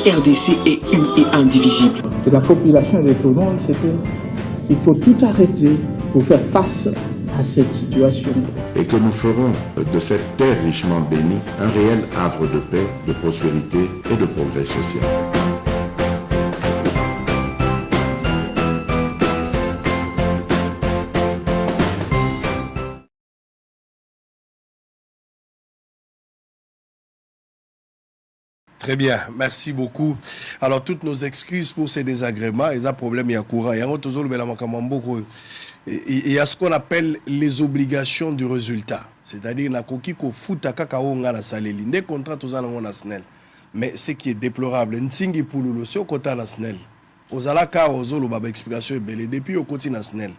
RDC est une et indivisible. De la population et de tout le monde, c'est qu'il faut tout arrêter pour faire face à cette situation. Et que nous ferons de cette terre richement bénie un réel havre de paix, de prospérité et de progrès social. Très bien, merci beaucoup. Alors, toutes nos excuses pour ces désagréments, il y a un problème, il y a courant. Il y a ce qu'on appelle les obligations du résultat. C'est-à-dire, mais ce qui est déplorable, Nsingi Pouloulou, c'est au côté national. Aux alaka, aux olo, baba explication est belle. Depuis au côté national.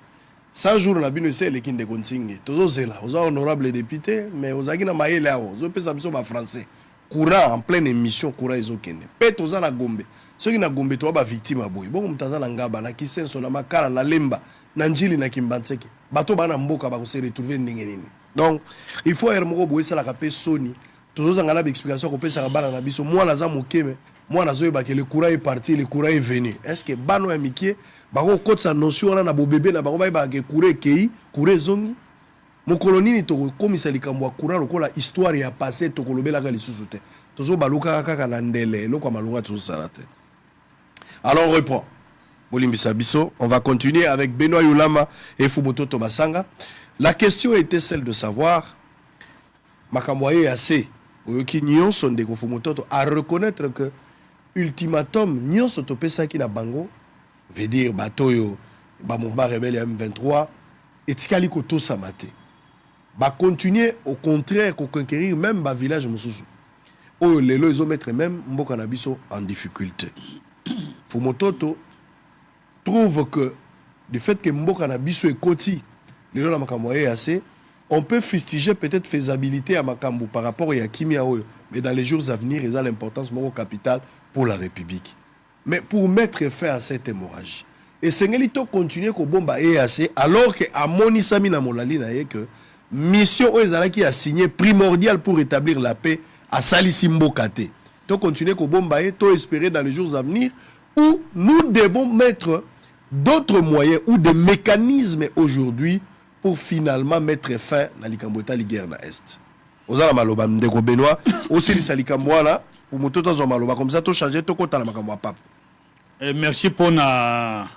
100 jours, on a bien essayé les kindes Nsingi. Tous aux honorables députés, mais aux agina maïle là, aux opés sabso français. Courant en pleine émission, courant ils ont kenné. Pète aux ana gombe. Ceux qui na gombe, toi, ba victime à boy. Bon, comme tazana ngaba, na kisen son na makara, na lemba, na njili na kimbanseke. Bato bana mboka ba se retrouver n'ingénini. Donc, il faut ermoko boy ça la capé Sony. Tous aux angala explication qu'on peut ça bana na biso. Moi na za mokeme, moi na zoé ba que le courant est parti, le courant est venu. Est-ce que bano amikie, ba ko kote sa notion na bo bébé na ba ko ba que courant kei, courant zongi. Mon colonie to komisa likambo akura lokola histoire ya passé to kolobela ka lisusu te tozo baluka kaka na ndele lokwa malunga to salate. Alors on reprend Bolimbisa Biso, on va continuer avec Benoît Yulama et Fumototo Basanga. La question était celle de savoir makamboye assez oyoki nyonso ndeko Fumototo à reconnaître que ultimatum nyonso to pesa ki na bango veut dire batoyo ba mouvement rebelle M23 et tikali ko to samate. Va continuer au contraire qu'on conquérir même le village Moussousou. Oh, les lois ils ont mettre même Mbokanabiso en difficulté. Fumototo trouve que du fait que Mbokanabiso est côté, les lois Makamboye assez, on peut fustiger peut-être faisabilité à Makambo par rapport à Yakimia Oyo, mais dans les jours à venir, ils ont l'importance au capital pour la République. Mais pour mettre fin à cette hémorragie. Et Sengelito continue qu'au bomba EAC alors que Amoni Samina Molali n'a que mission qui a signé primordial pour établir la paix à Salissimbo Kate. Donc continuer qu'au Bombaye, tout espérer dans les jours à venir où nous devons mettre d'autres moyens ou des mécanismes aujourd'hui pour finalement mettre fin à l'Ikambota guerre na Est. Ozala maloba ndeko Benoît aussi les Salikamboala pour moto zo maloba comme ça tout changer tout kota na makambo pap. Merci pour na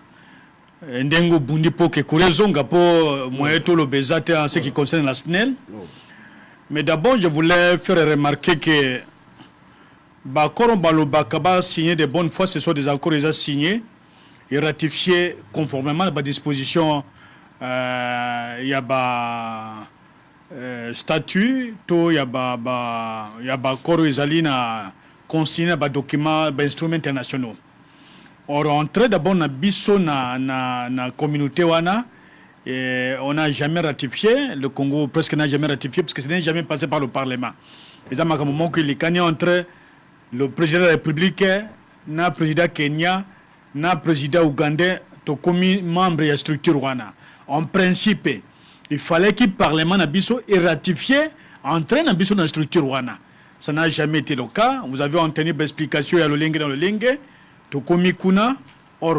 Ndengo Bundi pour que Kourezonga pour moi tout le bezate en ce qui concerne la SNEL. Mais d'abord, je voulais faire remarquer que Bakoro Baloba Kaba signé de bonne foi, ce sont des accords déjà signés et ratifiés conformément à la disposition il y a statut, il y a accord Isalina consigné des documents, des instruments internationaux. On rentre d'abord dans biso na communauté wana et on n'a jamais ratifié, le Congo presque n'a jamais ratifié parce que ce n'est jamais passé par le Parlement. Et dans un moment que les canons entre le président de la République, le président Kenya, le président ougandais, tout comme membre de la structure wana. En principe, il fallait que le Parlement na biso ait ratifié entrer dans biso dans la structure wana. Ça n'a jamais été le cas. Vous avez entendu des explications dans le lingue. Tokomikuna, or,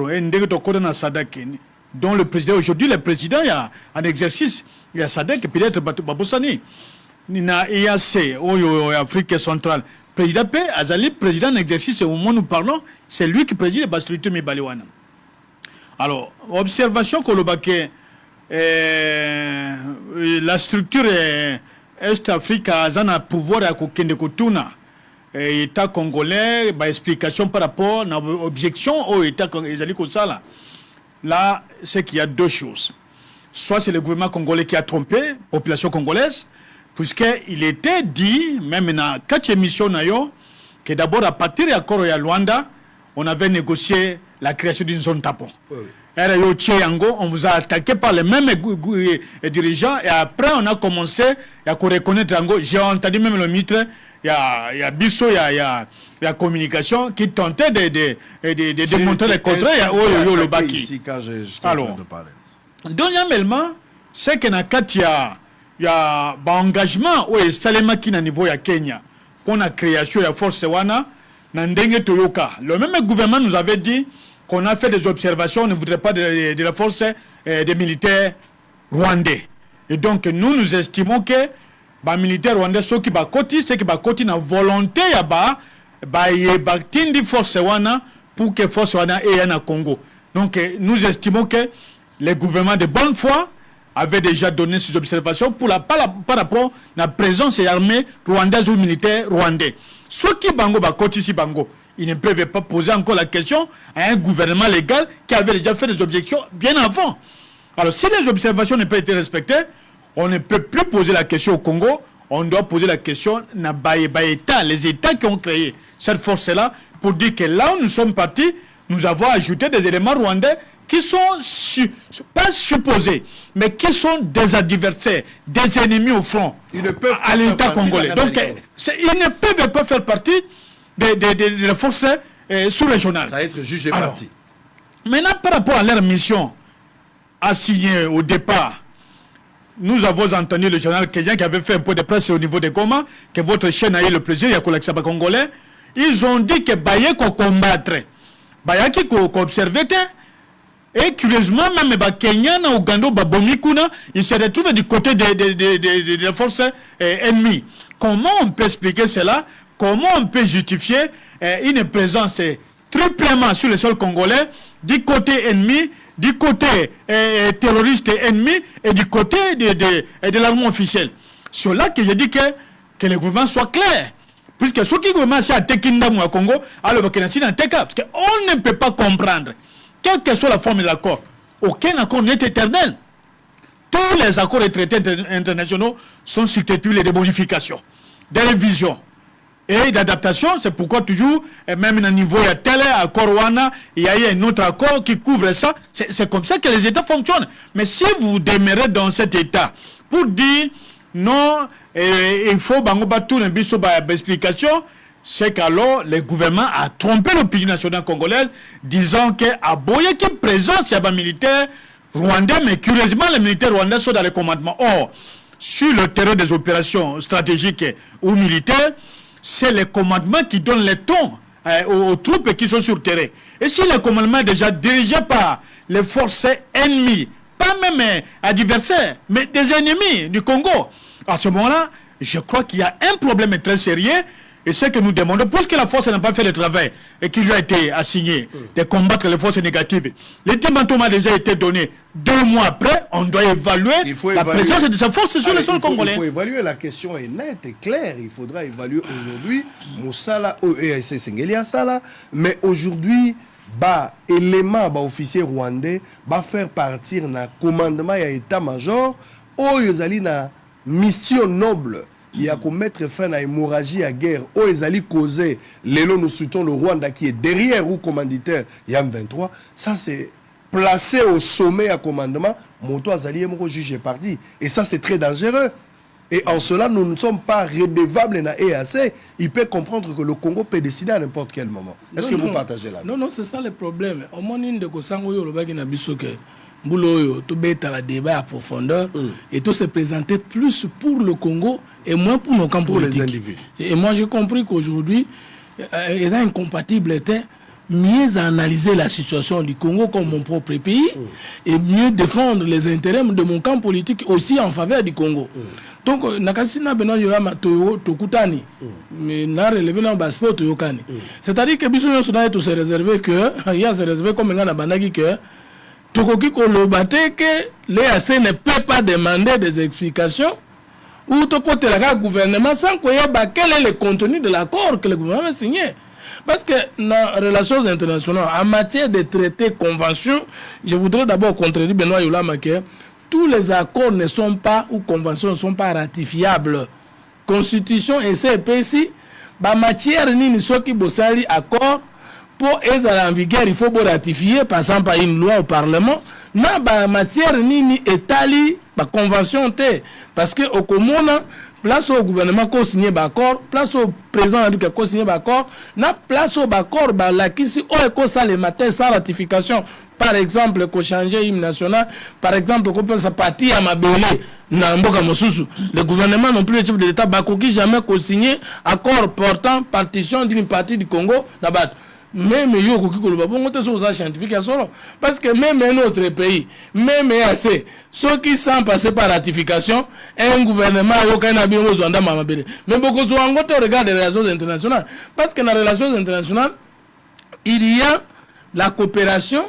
dont le président, aujourd'hui, le président, il y a un exercice, il y a Sadek, peut-être Baboussani, Nina EAC, Afrique centrale. Président P, Azali, président en exercice, au moment où nous parlons, c'est lui qui préside la structure Mibaliwana. Alors, observation que la structure Est-Afrique a un pouvoir à Kokende Kotuna. État congolais, explication par rapport à l'objection au État congolais. Là, c'est qu'il y a deux choses. Soit c'est le gouvernement congolais qui a trompé la population congolaise, puisqu'il était dit, même dans 4 émissions, que d'abord à partir de l'accord de Luanda, on avait négocié la création d'une zone tampon. On vous a attaqué par les mêmes dirigeants et après on a commencé à reconnaître Ango. J'ai entendu même le ministre. Il y a Bisso, il y a communication qui tentait de démontrer les contrats. Le Baki. Alors, deuxièmement, c'est qu'il y a un engagement au Salema qui est au niveau de Kenya pour la création de la force Wana. Nandenge Toyoka. Le même gouvernement nous avait dit qu'on a fait des observations, on ne voudrait pas de la force des militaires rwandais. Et donc nous estimons que les militaires rwandais, ceux qui sont côté na volonté tindi force wana pour que force wana ait un Congo. Donc nous estimons que les gouvernements de bonne foi avaient déjà donné ces observations par rapport à la présence armée rwandaise ou militaire rwandais. Ceux qui bango côté si bango, ils ne peuvent pas poser encore la question à un gouvernement légal qui avait déjà fait des objections bien avant. Alors si les observations ne peuvent être respectées, on ne peut plus poser la question au Congo, on doit poser la question les États qui ont créé cette force-là, pour dire que là où nous sommes partis, nous avons ajouté des éléments rwandais qui sont pas supposés, mais qui sont des adversaires, des ennemis au front à l'État congolais. Donc ils ne peuvent pas faire partie de la force sous-régionale. Ça va être jugé parti. Maintenant, par rapport à leur mission assignée au départ, nous avons entendu le général Kenyan qui avait fait un peu de presse au niveau de Goma, que votre chaîne a eu le plaisir, il y a Kolak congolais. Ils ont dit que Baye qu'on combattrait. Baye qui qu'on observait. Et curieusement, même Kenyan, Ouganda, Bomikuna, ils se retrouvent du côté des forces ennemies. Comment on peut expliquer cela? Comment on peut justifier une présence triplement sur le sol congolais du côté ennemi, du côté terroriste ennemi et du côté de l'armée officielle? C'est là que je dis que le gouvernement soit clair. Puisque ceux qui commencent à Tekindamu à Congo, alors parce qu'on ne peut pas comprendre, quelle que soit la forme de l'accord, aucun accord n'est éternel. Tous les accords et traités internationaux sont susceptibles de modifications, de révisions et d'adaptation. C'est pourquoi toujours, même à niveau il y a tel accord Wana, il y a un autre accord qui couvre ça. C'est comme ça que les États fonctionnent. Mais si vous demeurez dans cet État pour dire non, il faut tout une explication, c'est qu'alors le gouvernement a trompé l'opinion nationale congolaise, disant qu'à Boye qui présence, il y a des militaires rwandais, mais curieusement les militaires rwandais sont dans le commandement. Or, sur le terrain des opérations stratégiques ou militaires, c'est le commandement qui donne le ton aux troupes qui sont sur le terrain. Et si le commandement est déjà dirigé par les forces ennemies, pas même adversaires, mais des ennemis du Congo, à ce moment-là, je crois qu'il y a un problème très sérieux. Et ce que nous demandons, puisque la force n'a pas fait le travail et qu'il lui a été assigné de combattre les forces négatives, l'ultimatum a déjà été donné 2 mois après, on doit évaluer la présence de sa force sur le sol congolais. Il faut évaluer, la question est nette et claire. Il faudra évaluer aujourd'hui Moussala, OEAC Sengelia Sala, mais aujourd'hui, élément, officier rwandais, faire partir na commandement et état-major, Oyozali na mission noble. Il y a qu'à mettre fin à l'hémorragie à guerre. Oh, ils allaient causer. Lélo, nous soutenons le Rwanda qui est derrière ou commanditaire YAM 23. Ça, c'est placé au sommet à commandement. Moto Azali est jugé parti. Et ça, c'est très dangereux. Et en cela, nous ne sommes pas redevables dans EAC. Il peut comprendre que le Congo peut décider à n'importe quel moment. Est-ce que vous partagez là? Non, c'est ça le problème. Au moins, il y a Bouloyo, tout bête à la débat à profondeur et tout se présenter plus pour le Congo et moins pour nos camps politiques. Les individus. Et moi j'ai compris qu'aujourd'hui, étant incompatible était mieux analyser la situation du Congo comme mon propre pays et mieux défendre les intérêts de mon camp politique aussi en faveur du Congo. Donc, nakasina beno yorama tokutani, mais na relevé dans passeport toyokani. C'est-à-dire que biso yosona tout se réserver que il y a se réserver comme ngana banaki que Tokoki Kolobate que l'EAC ne peut pas demander des explications ou côté le gouvernement sans qu'on ait quel est le contenu de l'accord que le gouvernement a signé. Parce que dans les relations internationales, en matière de traités, conventions, je voudrais d'abord contredire Benoît Yolama que tous les accords ne sont pas ou conventions ne sont pas ratifiables. Constitution et CPC, en matière ni ceux qui bossali accord, pour être en vigueur, il faut ratifier, par exemple, une loi au Parlement. Non, en matière ni étali, la convention T. Parce que au Comona, place au gouvernement qui a signé l'accord, place au président qui a signé l'accord, na place au accord, la qui si on est ça le matin sans ratification par exemple qu'on change l'hymne national, par exemple qu'on pense à partir à Mabélé, le gouvernement non plus le chef de l'État qui jamais co-signé accord portant partition d'une partie du Congo là-bas. Même yo ko kiko ba bongo te so scientifique solo parce que même un autre pays, même assez ceux qui sont passés par ratification, un gouvernement yo kana bien besoin d'Amabélé. Mais beaucoup de gens regardent les relations internationales parce que dans les relations internationales, il y a la coopération,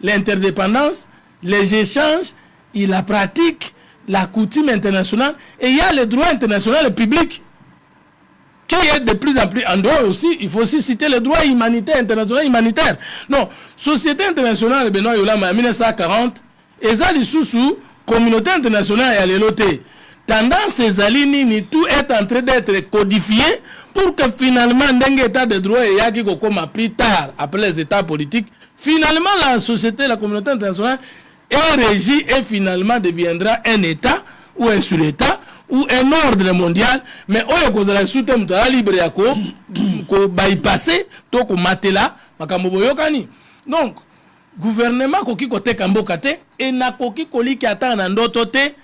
l'interdépendance, les échanges, et la pratique, la coutume internationale, et il y a le droit international public qui est de plus en plus en dehors aussi. Il faut aussi citer le droit humanitaire, international humanitaire. Non, société internationale, Benoît Yolama, en 1940, et ça, les sous communauté internationale et à l'éloté. Tendance ces alignes, tout est en train d'être codifié pour que finalement, d'un état de droit et yaki comme plus tard, après les états politiques, finalement la société, la communauté internationale est régie et finalement deviendra un état ou un sur-état ou un ordre mondial. Mais on est la sous-thème de la libre ko bypasser, to ko matela, makambo yokani. Donc, gouvernement koki kote kambokate et na koki koli ki ata na ndoto te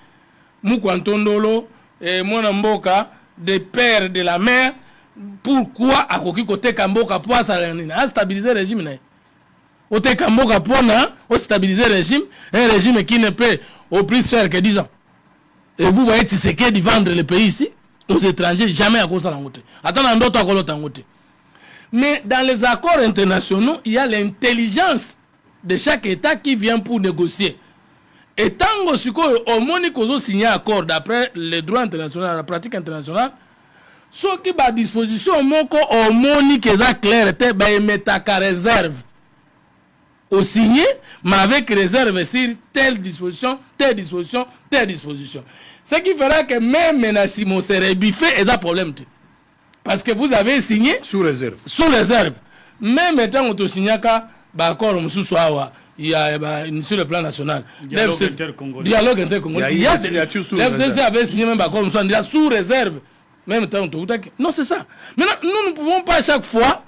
Moukwantondolo et mon mboka des pères de la mer. Pourquoi à koki kote kamboka pour stabiliser le régime? Ote kamboka pour stabiliser le régime, un régime qui ne peut au plus faire que 10 ans. Et vous voyez Tshisekedi vendre le pays ici aux étrangers, jamais à cause de l'angote. Attends, d'autres à cause de l'angote. Mais dans les accords internationaux, il y a l'intelligence de chaque État qui vient pour négocier. Et tant que au Monique signé un accord d'après le droit international, la pratique internationale, ce qui est à disposition au Monique est clair, c'est mettre à réserve. Au signé, mais avec réserve sur telle disposition, telle disposition, telle disposition. Ce qui fera que même si mon serait biffé, il y a un problème. Parce que vous avez signé sous réserve. Sous réserve. Même étant on signé d'accord, il y a sur le plan national. Dialogue intercongolais. Dialogue intercongolais. Il y a signature sous réserve. FCC avait signé même d'accord, sous réserve. Même temps on non, c'est ça. Maintenant, nous ne pouvons pas à chaque fois,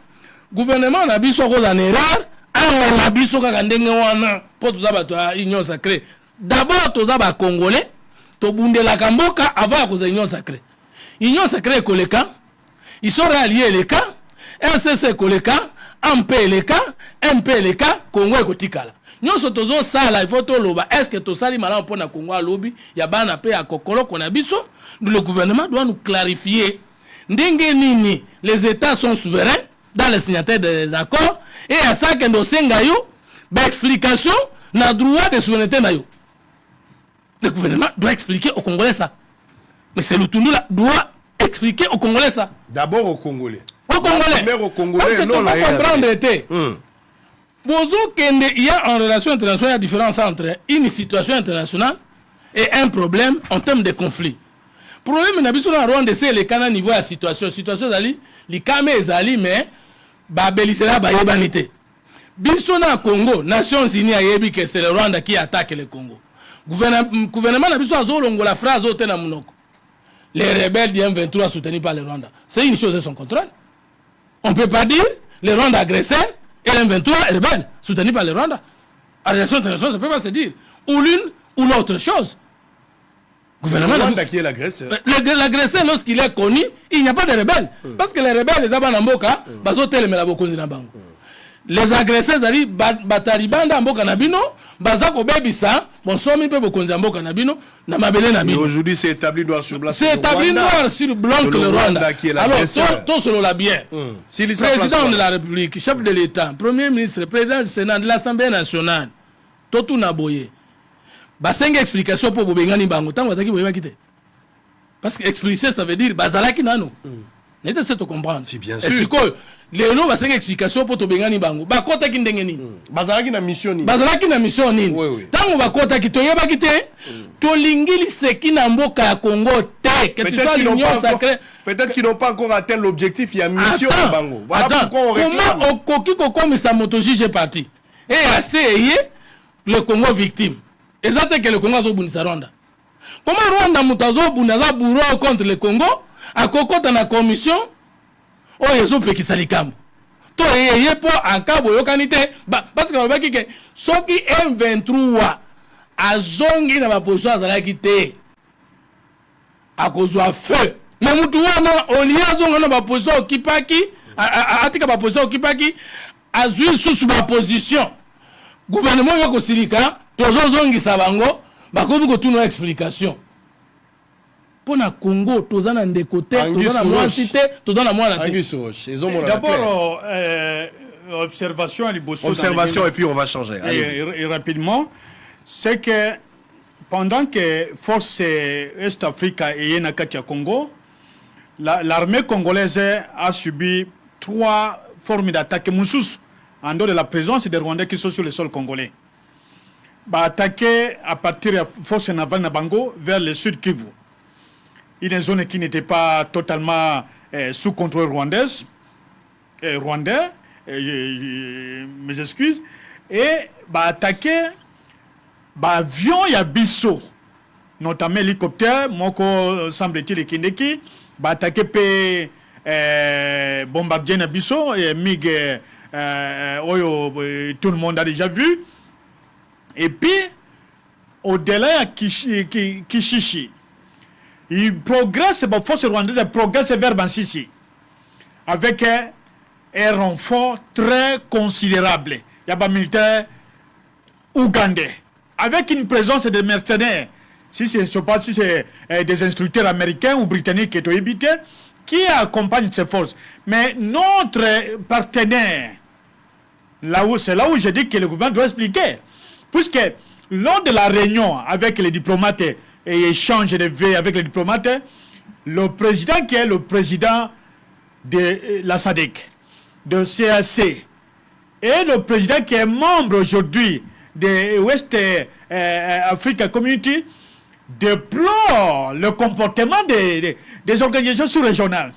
gouvernement n'a pas en erreur. D'abord, tous les Congolais, tous les Congolais, avant que l'Union sacrée. L'Union sacrée est le cas, ils sont alliés les cas, RCC est le cas, MP les cas, MP les cas, Congo est Kotikala. Nous sommes tous ça là, il faut tout l'oba. Est-ce que tout ça, il m'a pour na Congo à lobby, il y a ban appel à Kokolo qu'on a biso. Le gouvernement doit nous clarifier. Ndengenini, les États sont souverains dans les signataires des accords. Et à ça que nous avons explication na droit de souveraineté na yo. Le gouvernement doit expliquer aux Congolais ça. Mais c'est le Tundula doit expliquer aux Congolais ça. D'abord aux Congolais. Aux Congolais. D'abord aux Congolais. Parce que tu peux comprendre il y a en relation internationale la différence entre une situation internationale et un problème en termes de conflit. Le problème n'a pas Rwanda c'est le Canada niveau de la situation. Situation d'ali, les Kamé zali mais Babelisera Bayebanité. Bisona Congo, Nations Unies a yebi que c'est le Rwanda qui attaque le Congo. Gouvernement n'a pas besoin la phrase au Tenamunoko. Les rebelles du M23 soutenus par le Rwanda. C'est une chose de son contrôle. On ne peut pas dire le Rwanda agresseur et le M23 est rebelle, soutenu par le Rwanda. À la relation internationale, ça ne peut pas se dire. Ou l'une ou l'autre chose. Gouvernement le Rwanda qui est l'agresseur. L'agresseur, lorsqu'il est connu, il n'y a pas de rebelles. Parce que les rebelles, les Abanamboka, les agresseurs, Bataribanda, Mboka Nabino, Bazako Bebisa, Bonsomi, Bokonzi, Mboka Nabino, Namabele Nabino. Aujourd'hui, c'est établi noir sur blanc. C'est établi noir sur blanc que le Rwanda. Alors, tout selon la bien. Président de la République, chef de l'État, Premier ministre, président du Sénat, de l'Assemblée nationale, Totu Naboye. Basenga explication pour Bobengani Bango. Tant que vous avez parce que expliquer, ça veut dire Bazalaki Nano. N'était-ce pas de comprendre? Si bien sûr. Les noms Basenga explication pour Bobengani Bango. Bakota Kindengeni. Bazalaki na mission ni. Bazalaki na mission ni. Tant que Bakota Kitoyeba Kite, Tolingili Seki na Mboka ya Congo te. Que tu sois l'union sacrée. Peut-être qu'ils n'ont pas encore atteint l'objectif. Il y a mission à Bango. Voilà pourquoi on réclame. Comment Okoko comme sa motoji est parti. Et assez le Congo victime. Exactement que le Congo a Bunisa Rwanda. Comment Rwanda Mutazo Bunaza bourreau contre le Congo a cocoté dans la commission oh yezo pe kisalikambo. to yeye po akabo yokanite parce que balobaki ke soki M23 azongi na baposition azalaki te akozwa feu mais mutu wana olie azonga na baposition okipaki atika baposition okipaki azwi susu baposition gouvernement yokosilika tozozongisa bango bakomi kotuna explication pona Congo tozana ndeko te tozana mwasi te tozana mwana te. D'abord observation et puis on va changer. Et rapidement, c'est que pendant que force Est Afrique et Nakatia Congo, l'armée congolaise a subi 3 formes d'attaque Moussous en dehors de la présence des Rwandais qui sont sur le sol congolais. Attaqué à partir de force navale Nabango vers le sud Kivu. Une zone qui n'était pas totalement sous contrôle rwandais, mes excuses, et attaqué avion ya biso, notamment hélicoptère, moko semble-t-il Kindeki, attaqué bombardier na biso et MiG tout le monde a déjà vu. Et puis au-delà de Kishishi, il progresse, la force rwandaise progresse vers Bansisi avec un renfort très considérable. Il y a des militaires ougandais avec une présence de mercenaires. Si ce n'est pas si c'est des instructeurs américains ou britanniques qui sont habités, qui accompagnent ces forces. Mais notre partenaire, c'est là où je dis que le gouvernement doit expliquer. Puisque lors de la réunion avec les diplomates et échange de vues avec les diplomates, le président qui est le président de la SADC, de CAC, et le président qui est membre aujourd'hui de West Africa Community, déplore le comportement des organisations sous-régionales.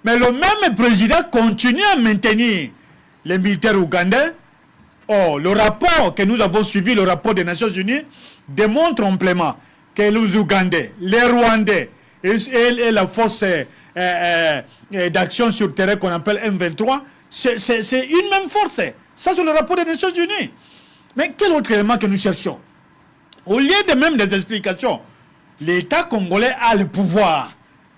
Mais le même président continue à maintenir les militaires ougandais. Oh, le rapport que nous avons suivi, le rapport des Nations Unies, démontre amplement que les Ougandais, les Rwandais et la force d'action sur le terrain qu'on appelle M23, c'est une même force. Ça, c'est le rapport des Nations Unies. Mais quel autre élément que nous cherchons? Au lieu de même des explications, l'État congolais a le pouvoir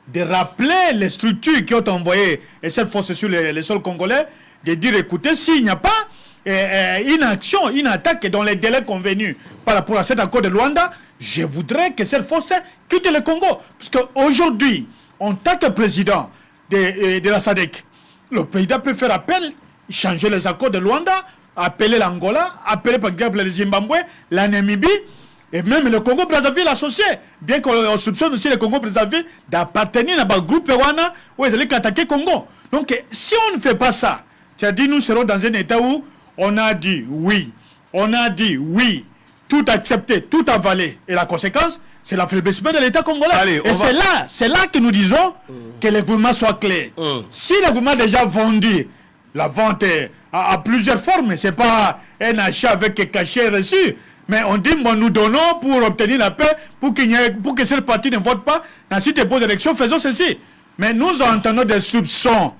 de rappeler les structures qui ont envoyé cette force sur les sols congolais, de dire, écoutez, s'il n'y a pas une action, une attaque dans les délais convenus par rapport à cet accord de Luanda, je voudrais que cette force quitte le Congo. Parce qu'aujourd'hui, en tant que président de la SADC, le président peut faire appel, changer les accords de Luanda, appeler l'Angola, appeler par exemple le Zimbabwe, la Namibie, et même le Congo-Brazzaville associé. Bien qu'on soupçonne aussi le Congo-Brazzaville d'appartenir à un groupe Rwanda où ils allaient attaquer le Congo. Donc si on ne fait pas ça, c'est-à-dire nous serons dans un état où on a dit oui, tout accepté, tout avalé. Et la conséquence, c'est l'affaiblissement de l'État congolais. Allez, et c'est là que nous disons que le gouvernement soit clair. Si le gouvernement a déjà vendu, la vente à plusieurs formes, ce n'est pas un achat avec cachet reçu, mais on dit, bon, nous donnons pour obtenir la paix, pour que cette partie ne vote pas, dans si tu poses l'élection, faisons ceci. Mais nous entendons des soupçons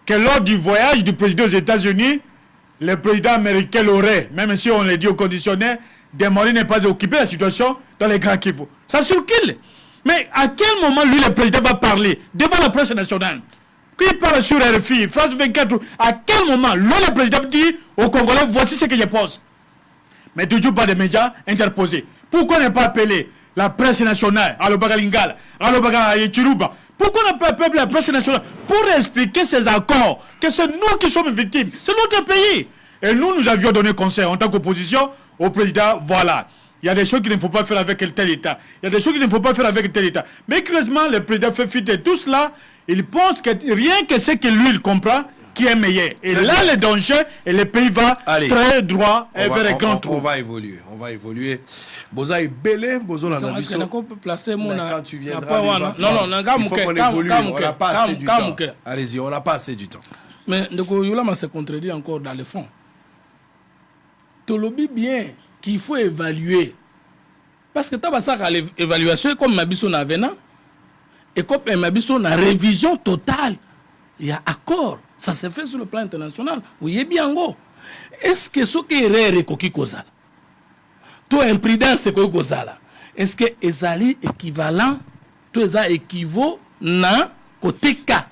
que lors du voyage du président aux États-Unis, le président américain aurait, même si on le dit au conditionnel, demandé ne pas occuper la situation dans les grands Kivu. Ça circule. Mais à quel moment, lui, le président va parler devant la presse nationale? Qui parle sur RFI, France 24, à quel moment, lui, le président dit aux Congolais, voici ce que je pense. Mais toujours pas de médias interposés. Pourquoi ne pas appeler la presse nationale, à l'Obagalingala, à l'Obagalingala, pourquoi on n'a pas appelé la presse nationale pour expliquer ces accords, que c'est nous qui sommes victimes, c'est notre pays. Et nous avions donné conseil en tant qu'opposition au président, voilà. Il y a des choses qu'il ne faut pas faire avec tel État. Il y a des choses qu'il ne faut pas faire avec tel État. Mais curieusement, le président fait fuiter tout cela. Il pense que rien que ce que lui, il comprend, qui est meilleur. Et là, le danger, et le pays va très droit vers un grand trou. On va évoluer. Boza est belé, Bozo n'a pas quand tu viendras, il faut qu'on évolue. On n'a pas assez du temps. Allez-y, on n'a pas assez du temps. Mais Yola se contredit encore dans le fond. Tolobi bien qu'il faut évaluer. Parce que tu as ça l'évaluation comme Mabiso n'a vena et comme Mabiso n'a révision totale. Il y a accord. Ça se fait sur le plan international. Vous voyez bien, est-ce que ce qui est rare est kozala? Tout imprudence c'est kozala. Est-ce que ezali équivalent, tout ça équivaut na côté cas?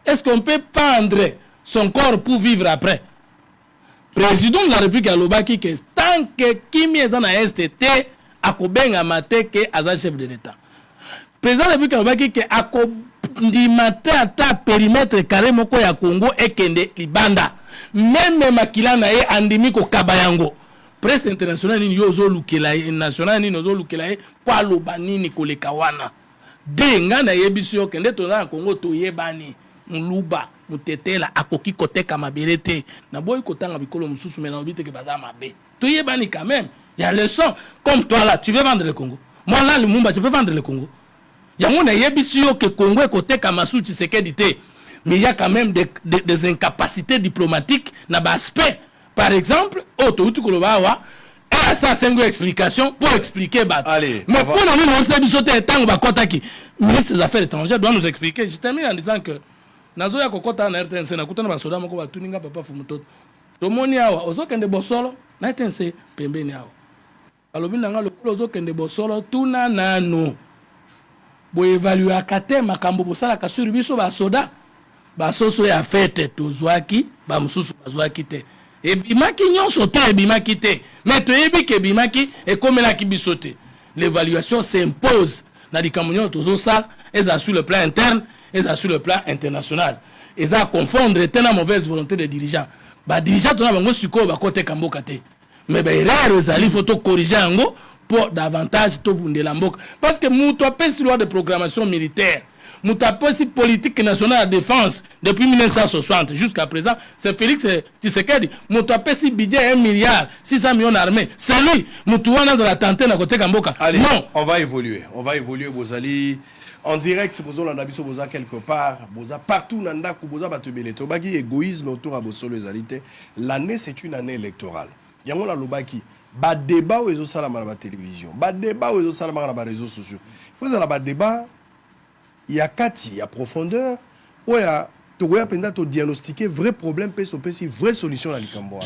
Est-ce qu'on peut pendre son corps pour vivre après? Président de la République à Lobaki, que tant que Kimi est dans la STT, à Kobenga Mate, que est chef de l'État. Président de la République à Lobaki, que à Kondimate à ta périmètre carré moko ya Congo et Kende Libanda. Même Makila na ye andimi ko Kabayango. Presse internationale ni yozo lukelaye, nationale ni yozo lukelaye, kwa lobani ni kolekawana. Denga na yebisio Kende tona Congo to yebani. Mluba mutetela akoki koteka mabirete na boy kotanga bikolo mususu mais na obite ke bazama be to yebani quand même il y a le son comme toi là tu veux vendre le Congo moi là le Mumba tu peux vendre le Congo il y a mon yebisio que Congo koteka masuti sécurité mais il y a quand même des incapacités diplomatiques na aspect par exemple auto tu koloba wa et ça c'est une explication pour expliquer bah mais pour nous on sait bisoter tango ba kotaki ministre des affaires étrangères doit nous expliquer je termine en disant que nazo ya kokota na RTNC na kutana basoda moko batuninga papa fumutoto tomoni awa ozokende bosolo na RTNC pembeni awa alobi nanga lokolo ozokende bosolo tuna nano bo évaluer akate makambo bosala ka sur biso basoda basoso ya fete tozwaki ba mususu bazwaki te ebimaki nyonso te ebimaki te mais toyebi ke ebimaki ekomelaki biso te l'évaluation s'impose na dikamunyo tozosala eza sur le plan interne et sur le plan international. Et ça confondre la mauvaise volonté des dirigeants. Les dirigeants sont côté Kambokate. Mais il faut corriger pour davantage de la mboka. Parce que nous avons une loi de programmation militaire. Nous avons une politique nationale de défense depuis 1960 jusqu'à présent. C'est Félix Tshisekedi. Nous avons un budget 1 milliard, 600 millions d'armées. C'est lui. Nous avons dans la tenter à côté Kamboka. Allez, non. On va évoluer, vos alliés. En direct, bozo landa biso boza quelque part, boza partout nanda ku boza batubele tobaki égoïsme autour à boso les alités. L'année c'est une année électorale. Yango la lobaki ba débat aux réseaux salama na ba télévision, ba débat aux réseaux salama na ba réseaux sociaux. Il faut ça ba débat il y a kati, il y a profondeur, ou il y a togoya penda to diagnostiquer vrai problème peso pesi vraie solution na likambo.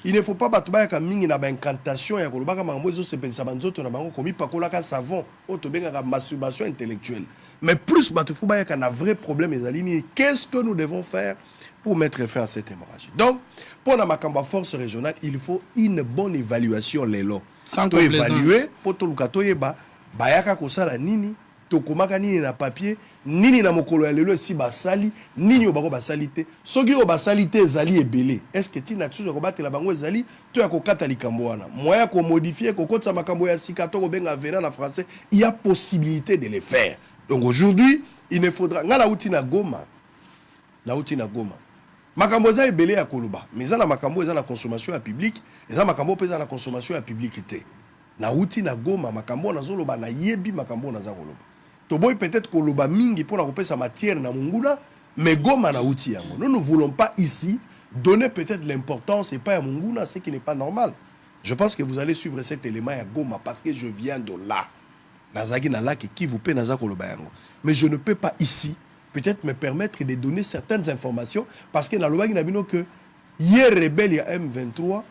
Il ne faut pas batubaya ka mingi na ba incantation ya kolobaka mambo ezo se pensa banzoto na bango komi pakola ka savon o to benga masturbation intellectuelle. Mais plus batufubaya ka na vrai problème ezalini, qu'est-ce que nous devons faire pour mettre fin à cette hémorragie? Donc pour la makamba force régionale, il faut une bonne évaluation lelo. Sans évaluer pour to lukato yeba bayaka kosala nini tokomaka nini na papier nini na mokolo ya lelo si basali nini obako basali te soki o basali te ezali ebele est-ce que tina tsuzo ko batela bango ezali to ya kokata likambo wana moya ko modifier ko kotsa makambo ya sikato ko benga vena na français il y a possibilité de le faire. Donc aujourd'hui il ne faudra ngala uti na Goma makambo za ebele ya koloba mais za na makambo za na consommation ya public za makambo pesa na consommation ya publicité na uti na Goma makambo na zoloba na yebi makambo na za koloba toboy peut-être koloba mingi pour na kopesa matière na munguna mais Goma na uti yango. Nous ne voulons pas ici donner peut-être l'importance et pas à munguna, ce qui n'est pas normal. Je pense que vous allez suivre cet élément à Goma parce que je viens de là. Nazagi na là qui vous paie naza koloba yango. Mais je ne peux pas ici peut-être me permettre de donner certaines informations parce que na lobaki na bino que hier rebelle ya M23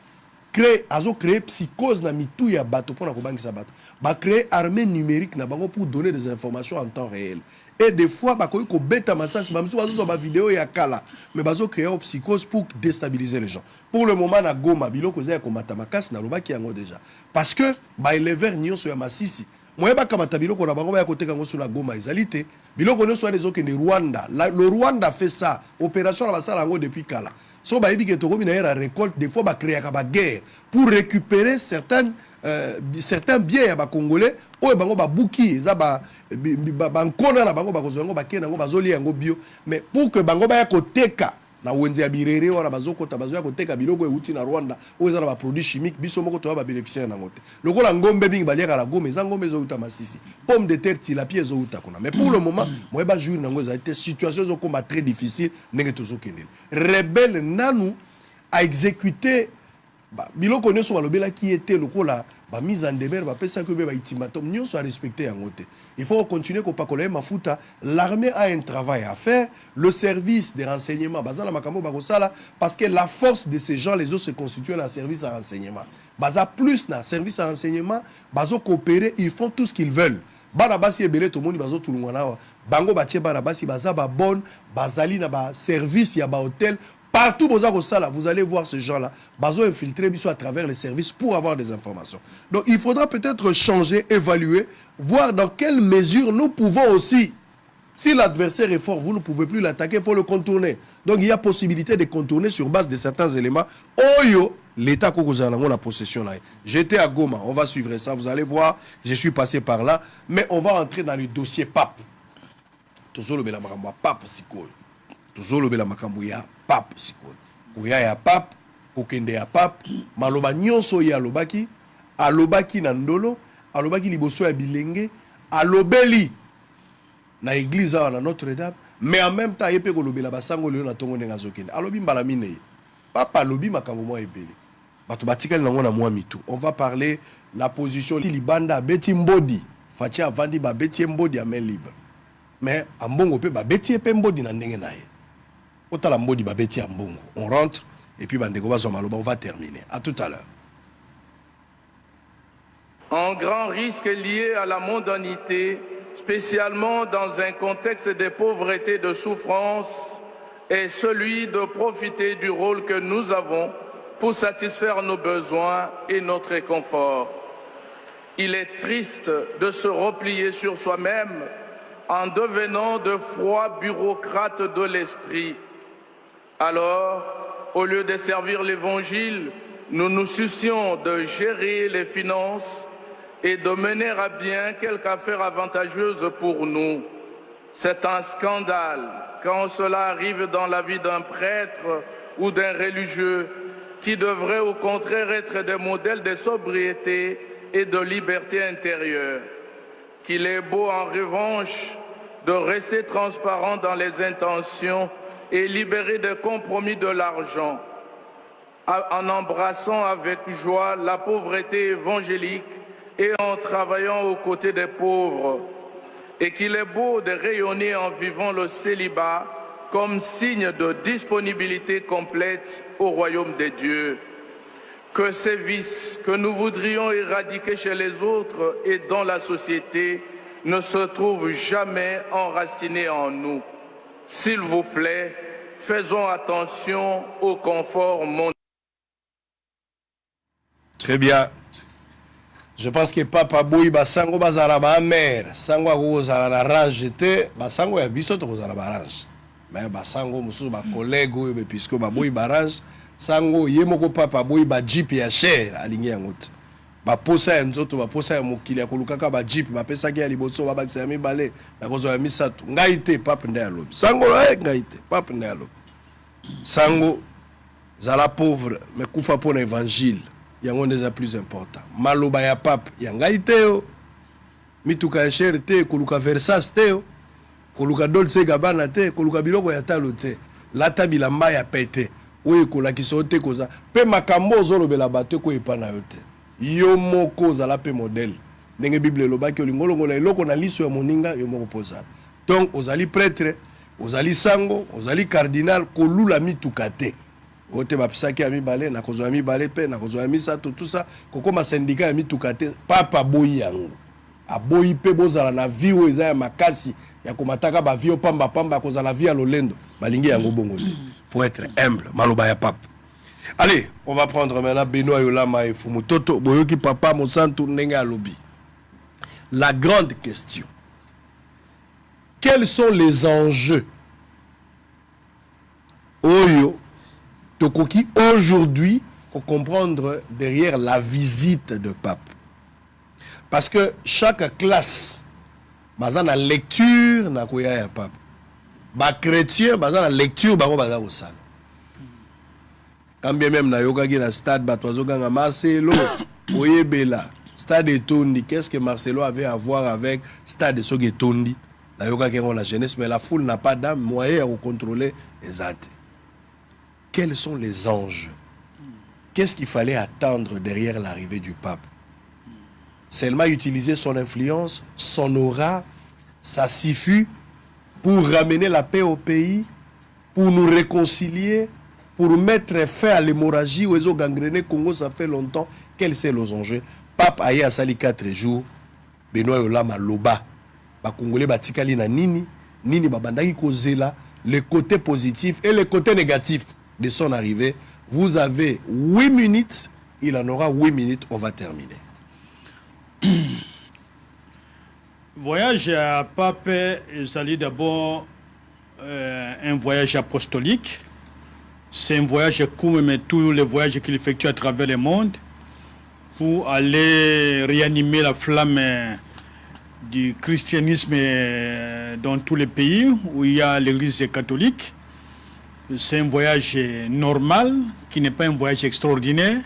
créer psychose na mitou ya bato pour na kobangisa bato ba créer armée numérique na bango pour donner des informations en temps réel et des fois ba koyi ko beta masasi ba msu bazo ba vidéo ya kala mais bazo créer une psychose pour déstabiliser les gens. Pour le moment na Goma biloko za ko matamakazi na lobaki yango déjà parce que ba éleveur nyonso ya Masisi moyeba kamata biloko na bango ba koteka ngo sur la Goma ezalité biloko nyonso les autres ne Rwanda le Rwanda fait ça opération na basala ngo depuis kala. So ba yebi ke to komi na era récolte des fois ba créer ka ba guerre pour récupérer certains biens ya ba congolais o bango ba buki za ba nkona na bango ba kozongo ba kena ngo bazoli yango bio mais pour que bango ba ya koteka na wenze ya birere wana bazokota bazo ya koteka biloko euti na Rwanda o za na ba produits chimiques biso moko to ba bénéficiaire na ngote lokola ngombe bingi baliaka la Goma za ngombe zo uta Masisi pomme de terre tilapia zo uta kuna mais pour le moment moi ba jour nango za été situation zo combat très difficile ndenge tozo kendele rebelle nanu a exécuté biloko nyonso balobela qui était lokola ba mise en demeure ba pesa ko be ba ultimatum nyonso a respecter en côté. Il faut continuer ko pakola mafuta. L'armée a un travail à faire, le service des renseignements bazala makambo bakosala parce que la force de ces gens les autres se constituent dans le service de renseignement. Baza plus na service de renseignement, bazo coopérer, ils font tout ce qu'ils veulent. Bana basi ebele to moni bazo tulungwana bango batie bana basi baza ba bonne bazali na ba service ya ba hôtel. Partout vous allez voir ces gens-là, ils ont infiltré à travers les services pour avoir des informations. Donc il faudra peut-être changer, évaluer, voir dans quelle mesure nous pouvons aussi, si l'adversaire est fort, vous ne pouvez plus l'attaquer, il faut le contourner. Donc il y a possibilité de contourner sur base de certains éléments. Oyo, l'État a la possession là. J'étais à Goma, on va suivre ça, vous allez voir, je suis passé par là, mais on va entrer dans le dossier PAP. Toujours le PAP, toujours le pape sikoyo kuya ya pape kokende ya pape maloba nyonso ya alobaki na ndolo alobaki liboso ya bilenge alobeli na église na Notre-Dame mais en même temps yepe kolobela basango leo na tongo ndenga zokende alobi mbala mine papa alobi makambo mo ebele bato batikali nango na mwa mitu. On va parler la position libanda beti mbodi fatia vandi ba beti mbodi à main libre mais ambongo pe ba beti pe mbodi na ndenge na ye. On rentre et puis on va terminer. À tout à l'heure. Un grand risque lié à la mondanité, spécialement dans un contexte de pauvreté et de souffrance, est celui de profiter du rôle que nous avons pour satisfaire nos besoins et notre confort. Il est triste de se replier sur soi-même en devenant de froids bureaucrates de l'esprit. Alors, au lieu de servir l'Évangile, nous nous soucions de gérer les finances et de mener à bien quelque affaire avantageuse pour nous. C'est un scandale quand cela arrive dans la vie d'un prêtre ou d'un religieux qui devrait au contraire être des modèles de sobriété et de liberté intérieure. Qu'il est beau en revanche de rester transparent dans les intentions et libérer des compromis de l'argent, en embrassant avec joie la pauvreté évangélique et en travaillant aux côtés des pauvres. Et qu'il est beau de rayonner en vivant le célibat comme signe de disponibilité complète au royaume des dieux. Que ces vices que nous voudrions éradiquer chez les autres et dans la société ne se trouvent jamais enracinés en nous. S'il vous plaît, faisons attention au confort mondial. Très bien. Je pense que Papa Boy basango bazala ba mère, sango akozala na range te, basango ya biso to kozala ba range. Mais basango musu ba collègue oyo puisque ba boy ba range, sango yemoko Papa Boy ba jeep ya cher alingi yango te. Ba posa ya nzoto ba posa ya mokili ya kolukaka ba jeep ba pesa ki ya liboso ba bakisa ya mibale na kozo ya misatu. Ngai te Papa nde alobi. Sango ngai te Papa nde alobi. Sango zala pauvre mais kufa pour l'évangile. Yango déjà plus important. Maloba ya pape yangai teo. Mituka ya cher te koluka Versace teo. Koluka Dolce Gabbana te, koluka biloko ya talo te. Lata bilamba ya pete. Oye kola kisote koza. Pe makambo zolobela bato ko epana yo te. Yo moko zala pe modèle. Ndenge Bible lobaki olingolo ngola eloko na liso ya moninga yo moko poza. Donc ozali prêtre, ozali sango, ozali cardinal kolula mituka te. Ote bapisaki ya mibale na kozwa mibale pe na kozwa misato tout ça kokoma syndicat ya mituka te papa boyi yango aboyi pe bozala na vie o eza ya makasi ya komataka ba vie pamba pamba kozala vie ya lolendo balingi yango bongo te. Faut être humble maloba ya papa. Allez, on va prendre maintenant Benoît Yolama et Fumutoto boyoki papa mosantu ndenge alobi. La grande question. Quels sont les enjeux oyo tokoki aujourd'hui pour comprendre derrière la visite de pape? Parce que chaque classe baza na lecture na koya ya pape. Ba chrétien baza na lecture bango baza ko sala. Quand bien même na yoga ki na stade batwazo ganga Marcelo oyebela stade Etondi, qu'est-ce que Marcelo avait à voir avec stade Soge Etondi? Na yoga ki la jeunesse mais la foule n'a pas d'âme moyen à contrôler les athées. Quels sont les anges qu'est-ce qu'il fallait attendre derrière l'arrivée du pape? Seulement utiliser son influence, son aura, ça suffit pour ramener la paix au pays, pour nous réconcilier, pour mettre fin à l'hémorragie où ils ont gangréné Congo, ça fait longtemps. Quels sont les enjeux? Pape Aye a sali 4 jours, Benoît Yolama Loba, ba Congolais batikali na nini, nini babandaki kozela, le côté positif et le côté négatif de son arrivée. Vous avez 8 minutes, il en aura 8 minutes, on va terminer. Voyage à Pape est d'abord un voyage apostolique. C'est un voyage comme tous les voyages qu'il effectue à travers le monde pour aller réanimer la flamme du christianisme dans tous les pays où il y a l'église catholique. C'est un voyage normal, qui n'est pas un voyage extraordinaire.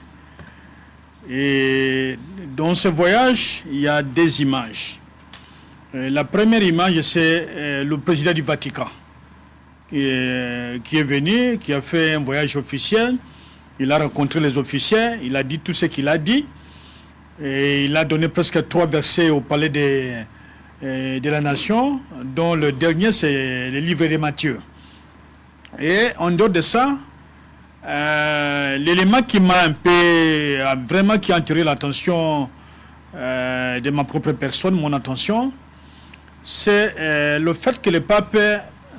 Et dans ce voyage, il y a des images. La première image, c'est le président du Vatican qui est venu, qui a fait un voyage officiel. Il a rencontré les officiels, il a dit tout ce qu'il a dit. Et il a donné presque 3 versets au palais de la nation, dont le dernier, c'est le livre de Matthieu. Et en dehors de ça, l'élément qui m'a vraiment qui a attiré l'attention de ma propre personne, mon attention, c'est le fait que le pape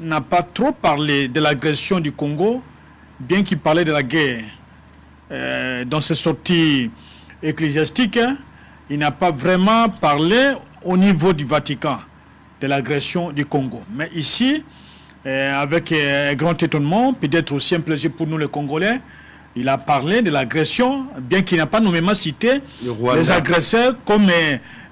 n'a pas trop parlé de l'agression du Congo, bien qu'il parlait de la guerre. Dans ses sorties ecclésiastiques, il n'a pas vraiment parlé au niveau du Vatican de l'agression du Congo. Mais ici, avec un grand étonnement, peut-être aussi un plaisir pour nous les Congolais, il a parlé de l'agression, bien qu'il n'a pas nommément cité les agresseurs comme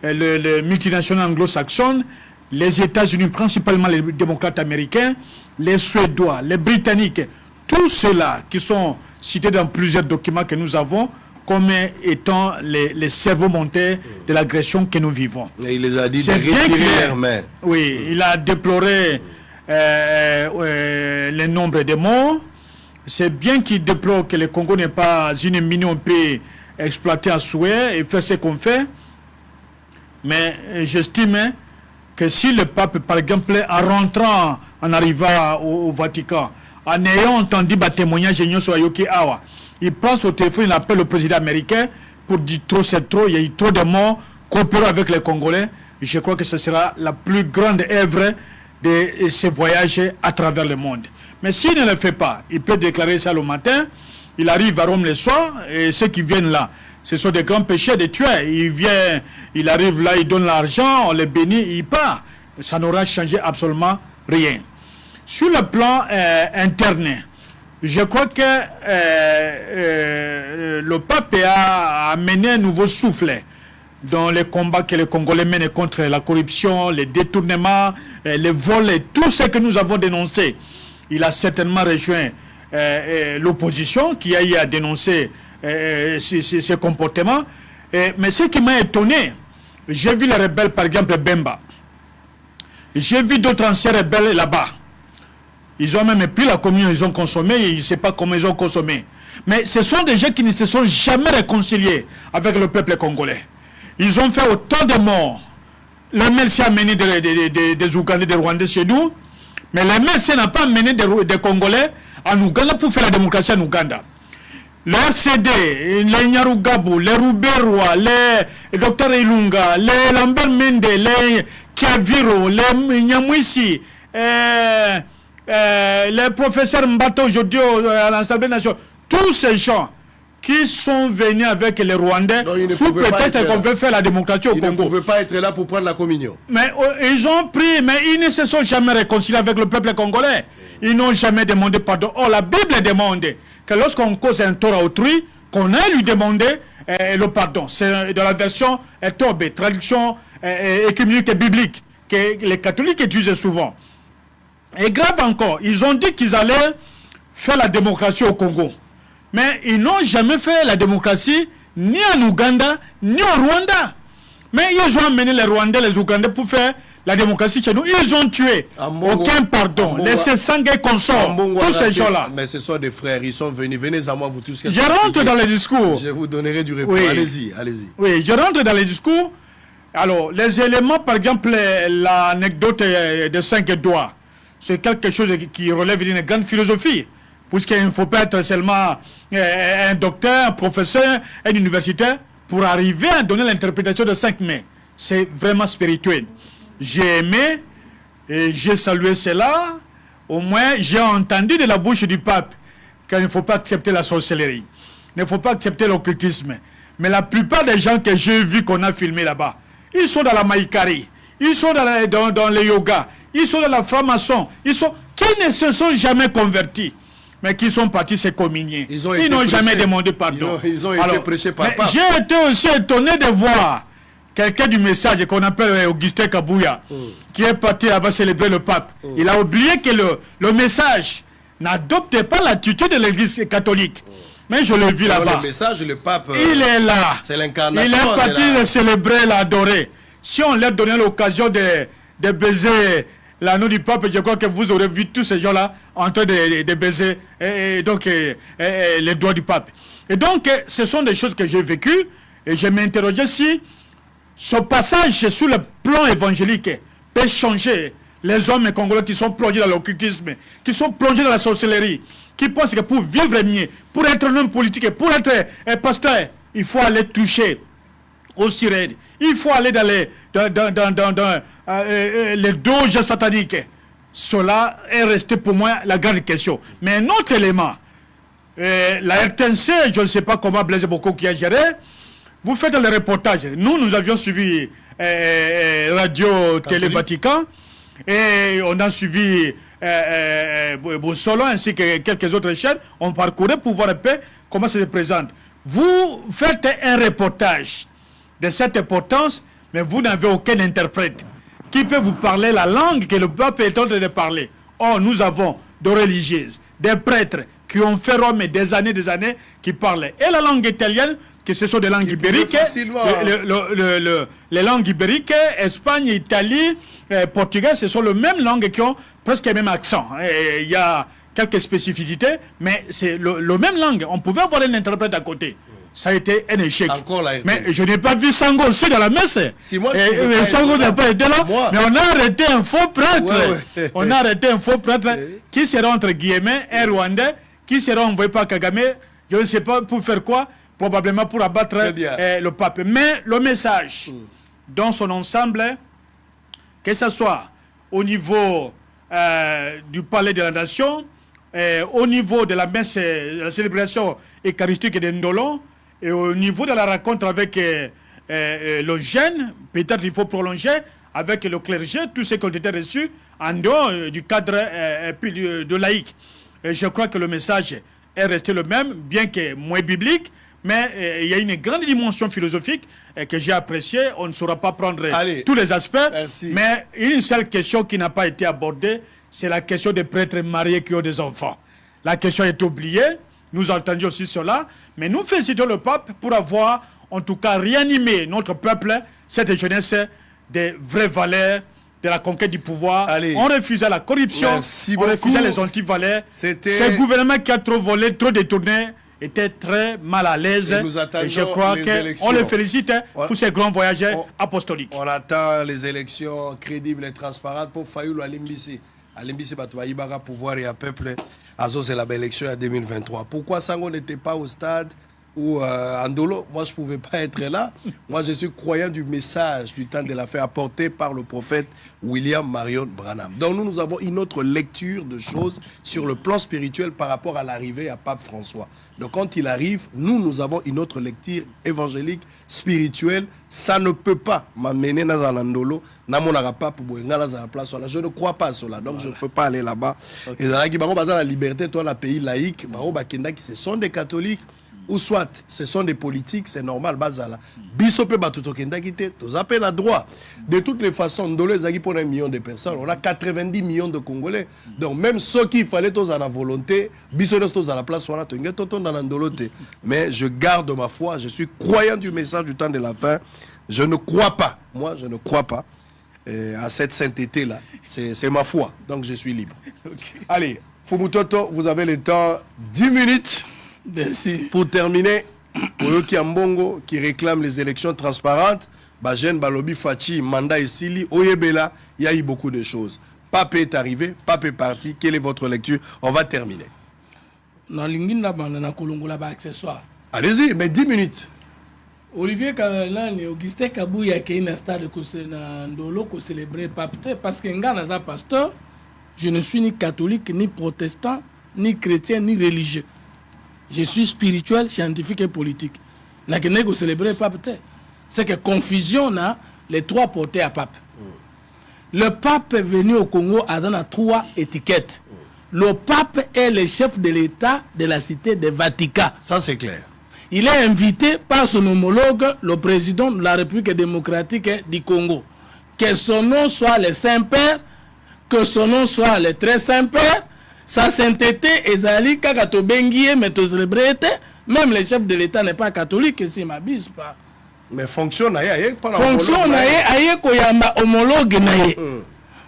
le multinational anglo-saxon, les États-Unis, principalement les démocrates américains, les Suédois, les Britanniques, tous ceux-là qui sont cités dans plusieurs documents que nous avons comme étant les cerveaux montés de l'agression que nous vivons. Et il les a dit de retirer leurs mains. Oui, il a déploré le nombre de morts. C'est bien qu'il déplore que le Congo n'est pas une mine, on peut exploiter à souhait et faire ce qu'on fait. Mais j'estime que si le pape, par exemple, en rentrant, en arrivant au Vatican, en ayant entendu le témoignage de Soyoki Awa, il prend son téléphone, il appelle le président américain pour dire trop c'est trop, il y a eu trop de morts, coopérer avec les Congolais. Je crois que ce sera la plus grande œuvre de ce voyage à travers le monde. Mais s'il ne le fait pas, il peut déclarer ça le matin, il arrive à Rome le soir, et ceux qui viennent là, ce sont des grands pécheurs, des tueurs. Il arrive là, il donne l'argent, on les bénit, il part. Ça n'aura changé absolument rien. Sur le plan interne, je crois que le pape a amené un nouveau souffle dans les combats que les Congolais mènent contre la corruption, les détournements, les vols et tout ce que nous avons dénoncé. Il a certainement rejoint l'opposition qui a eu à dénoncer ces comportements. Mais ce qui m'a étonné, j'ai vu les rebelles, par exemple Bemba. J'ai vu d'autres anciens rebelles là-bas. Ils ont même pris la communion, ils ont consommé, et je ne sais pas comment ils ont consommé. Mais ce sont des gens qui ne se sont jamais réconciliés avec le peuple congolais. Ils ont fait autant de morts. Le MLC a mené des Ougandais, des Rwandais chez nous, mais le MLC n'a pas mené des Congolais en Ouganda pour faire la démocratie en Ouganda. Le RCD, les Nyarugabo, les Rouberwa, les Dr Ilunga, les Lambert Mende, les Kiaviro, les Nyamwisi, les professeurs Mbato aujourd'hui à l'Assemblée nationale, tous ces gens qui sont venus avec les Rwandais sous prétexte qu'on veut faire la démocratie au Congo. Ils ne pouvaient pas être là pour prendre la communion. Mais ils ont pris, mais ils ne se sont jamais réconciliés avec le peuple congolais. Ils n'ont jamais demandé pardon. Oh, la Bible demande que lorsqu'on cause un tort à autrui, qu'on aille lui demander le pardon. C'est dans la version Tobe, traduction écuménique et biblique, que les catholiques utilisent souvent. Et grave encore, ils ont dit qu'ils allaient faire la démocratie au Congo. Mais ils n'ont jamais fait la démocratie ni en Ouganda, ni au Rwanda. Mais ils ont amené les Rwandais, les Ougandais pour faire la démocratie chez nous. Ils ont tué. Aucun pardon. Laissez Sangué consort. Tous ces gens-là. Mais ce sont des frères. Ils sont venus. Venez à moi, vous tous. Je rentre dans les discours. Je vous donnerai du réponse. Oui. Allez-y, allez-y. Oui, je rentre dans les discours. Alors, les éléments, par exemple, l'anecdote de 5 doigts, c'est quelque chose qui relève d'une grande philosophie. Puisqu'il ne faut pas être seulement un docteur, un professeur, un universitaire pour arriver à donner l'interprétation de 5 mai. C'est vraiment spirituel. J'ai aimé et j'ai salué cela. Au moins, j'ai entendu de la bouche du pape qu'il ne faut pas accepter la sorcellerie. Il ne faut pas accepter l'occultisme. Mais la plupart des gens que j'ai vus qu'on a filmés là-bas, ils sont dans la maïkari, ils sont dans le yoga, ils sont dans la franc-maçon, qui ne se sont jamais convertis, mais qui sont partis se communier. Ils n'ont jamais demandé pardon. Ils ont été prêchés par pape. J'ai été aussi étonné de voir quelqu'un du message qu'on appelle Augustin Kabouya, qui est parti là-bas célébrer le pape. Il a oublié que le message n'adopte pas l'attitude de l'église catholique. Mais je l'ai vu là-bas. Le message, le pape, il est là. C'est l'incarnation. Il est parti le célébrer, l'adorer. Si on leur donnait l'occasion de baiser l'anneau du pape, je crois que vous aurez vu tous ces gens-là en train de baiser les doigts du pape. Et donc, ce sont des choses que j'ai vécues. Et je m'interrogeais si ce passage sur le plan évangélique peut changer les hommes congolais qui sont plongés dans l'occultisme, qui sont plongés dans la sorcellerie, qui pensent que pour vivre mieux, pour être un homme politique, pour être un pasteur, il faut aller toucher aux sirènes, il faut aller dans les doges sataniques. Cela est resté pour moi la grande question. Mais un autre élément, la RTNC, je ne sais pas comment Blaise Boko qui a géré, vous faites le reportage. Nous avions suivi Radio Télé Vatican et on a suivi Boussolo ainsi que quelques autres chaînes. On parcourait pour voir un peu comment ça se présente. Vous faites un reportage de cette importance, mais vous n'avez aucun interprète qui peut vous parler la langue que le peuple est en train de parler. Or, nous avons des religieuses, des prêtres qui ont fait Rome des années, qui parlent et la langue italienne, que ce sont des langues ibériques, les langues ibériques, Espagne, Italie, Portugais, ce sont les mêmes langues qui ont presque le même accent. Il y a quelques spécificités, mais c'est la même langue. On pouvait avoir un interprète à côté. Ça a été un échec. Mais je n'ai pas vu Sango aussi dans la messe. Si moi, Sango n'a pas été là, mais on a arrêté un faux prêtre. On a arrêté un faux prêtre qui sera entre guillemets un Rwandais, qui sera envoyé par Kagame, je ne sais pas pour faire quoi, probablement pour abattre le pape. Mais le message, dans son ensemble, que ce soit au niveau du palais de la nation, au niveau de la messe, de la célébration eucharistique de Ndolo, et au niveau de la rencontre avec le jeune, peut-être il faut prolonger avec le clergé, tous ceux qui ont été reçus en dehors du cadre de laïque. Et je crois que le message est resté le même, bien que moins biblique, mais il y a une grande dimension philosophique que j'ai appréciée. On ne saura pas prendre tous les aspects, mais une seule question qui n'a pas été abordée, c'est la question des prêtres mariés qui ont des enfants. La question est oubliée, nous entendions aussi cela, mais nous félicitons le pape pour avoir en tout cas réanimé notre peuple, cette jeunesse des vraies valeurs de la conquête du pouvoir. On refusait la corruption, on refusait les anti-valeurs. Ce gouvernement qui a trop volé, trop détourné, était très mal à l'aise. Et je crois qu'on le félicite pour ces grands voyages apostoliques. On attend les élections crédibles et transparentes pour Fayoulou Alimbisi. Alimbisi Batouaïbaga, pouvoir et à peuple. Azo, c'est la belle élection en 2023. Pourquoi Sango n'était pas au stade ou Andolo? Moi, je ne pouvais pas être là. Moi, je suis croyant du message du temps de la fin apporté par le prophète William Marion Branham. Donc, nous avons une autre lecture de choses sur le plan spirituel par rapport à l'arrivée à Pape François. Donc, quand il arrive, nous avons une autre lecture évangélique, spirituelle. Ça ne peut pas m'amener dans un Andolo. Je ne crois pas à cela. Donc, je ne peux pas aller là-bas. Et dans la liberté, toi, le pays laïque, ce sont des catholiques. Ou soit, ce sont des politiques, c'est normal, bazala. Bisope batutokenda kite, tous appellent à droit. De toutes les façons, Ndolo ezaki pour 1 million de personnes, on a 90 millions de Congolais. Donc même ceux qui fallait tous à la volonté, bisope tous à la place, on a tout dans Ndolo. Mais je garde ma foi, je suis croyant du message du temps de la fin. Je ne crois pas, moi je ne crois pas à cette sainteté-là. C'est ma foi, donc je suis libre. Okay. Allez, Fumutoto, vous avez le temps, 10 minutes. Merci. Pour terminer, Oyoki Ambongo qui réclame les élections transparentes, Bajen Balobi Fachi, Manda et Sili, Oyebela, il y a eu beaucoup de choses. Pape est arrivé, Pape est parti. Quelle est votre lecture? On va terminer. Allez-y, mais 10 minutes. Olivier Kalan et Augustin Kabouya qui est un stade de célébrer Pape parce que Ngana pasteur, je ne suis ni catholique, ni protestant, ni chrétien, ni religieux. Je suis spirituel, scientifique et politique. N'a que célébrer Pape. C'est que confusion a les trois portés à Pape. Le pape est venu au Congo avec 3 étiquettes. Le pape est le chef de l'État de la cité de Vatican. Ça, c'est clair. Il est invité par son homologue, le président de la République démocratique du Congo. Que son nom soit le Saint-Père, que son nom soit le Très Saint-Père, sa sainteté ezali kaka bengie mais to célébrer. Même le chef de l'État n'est pas catholique, si m'abuse pas. Mais fonction na ye fonction na ye aye koyamba homologue na ye.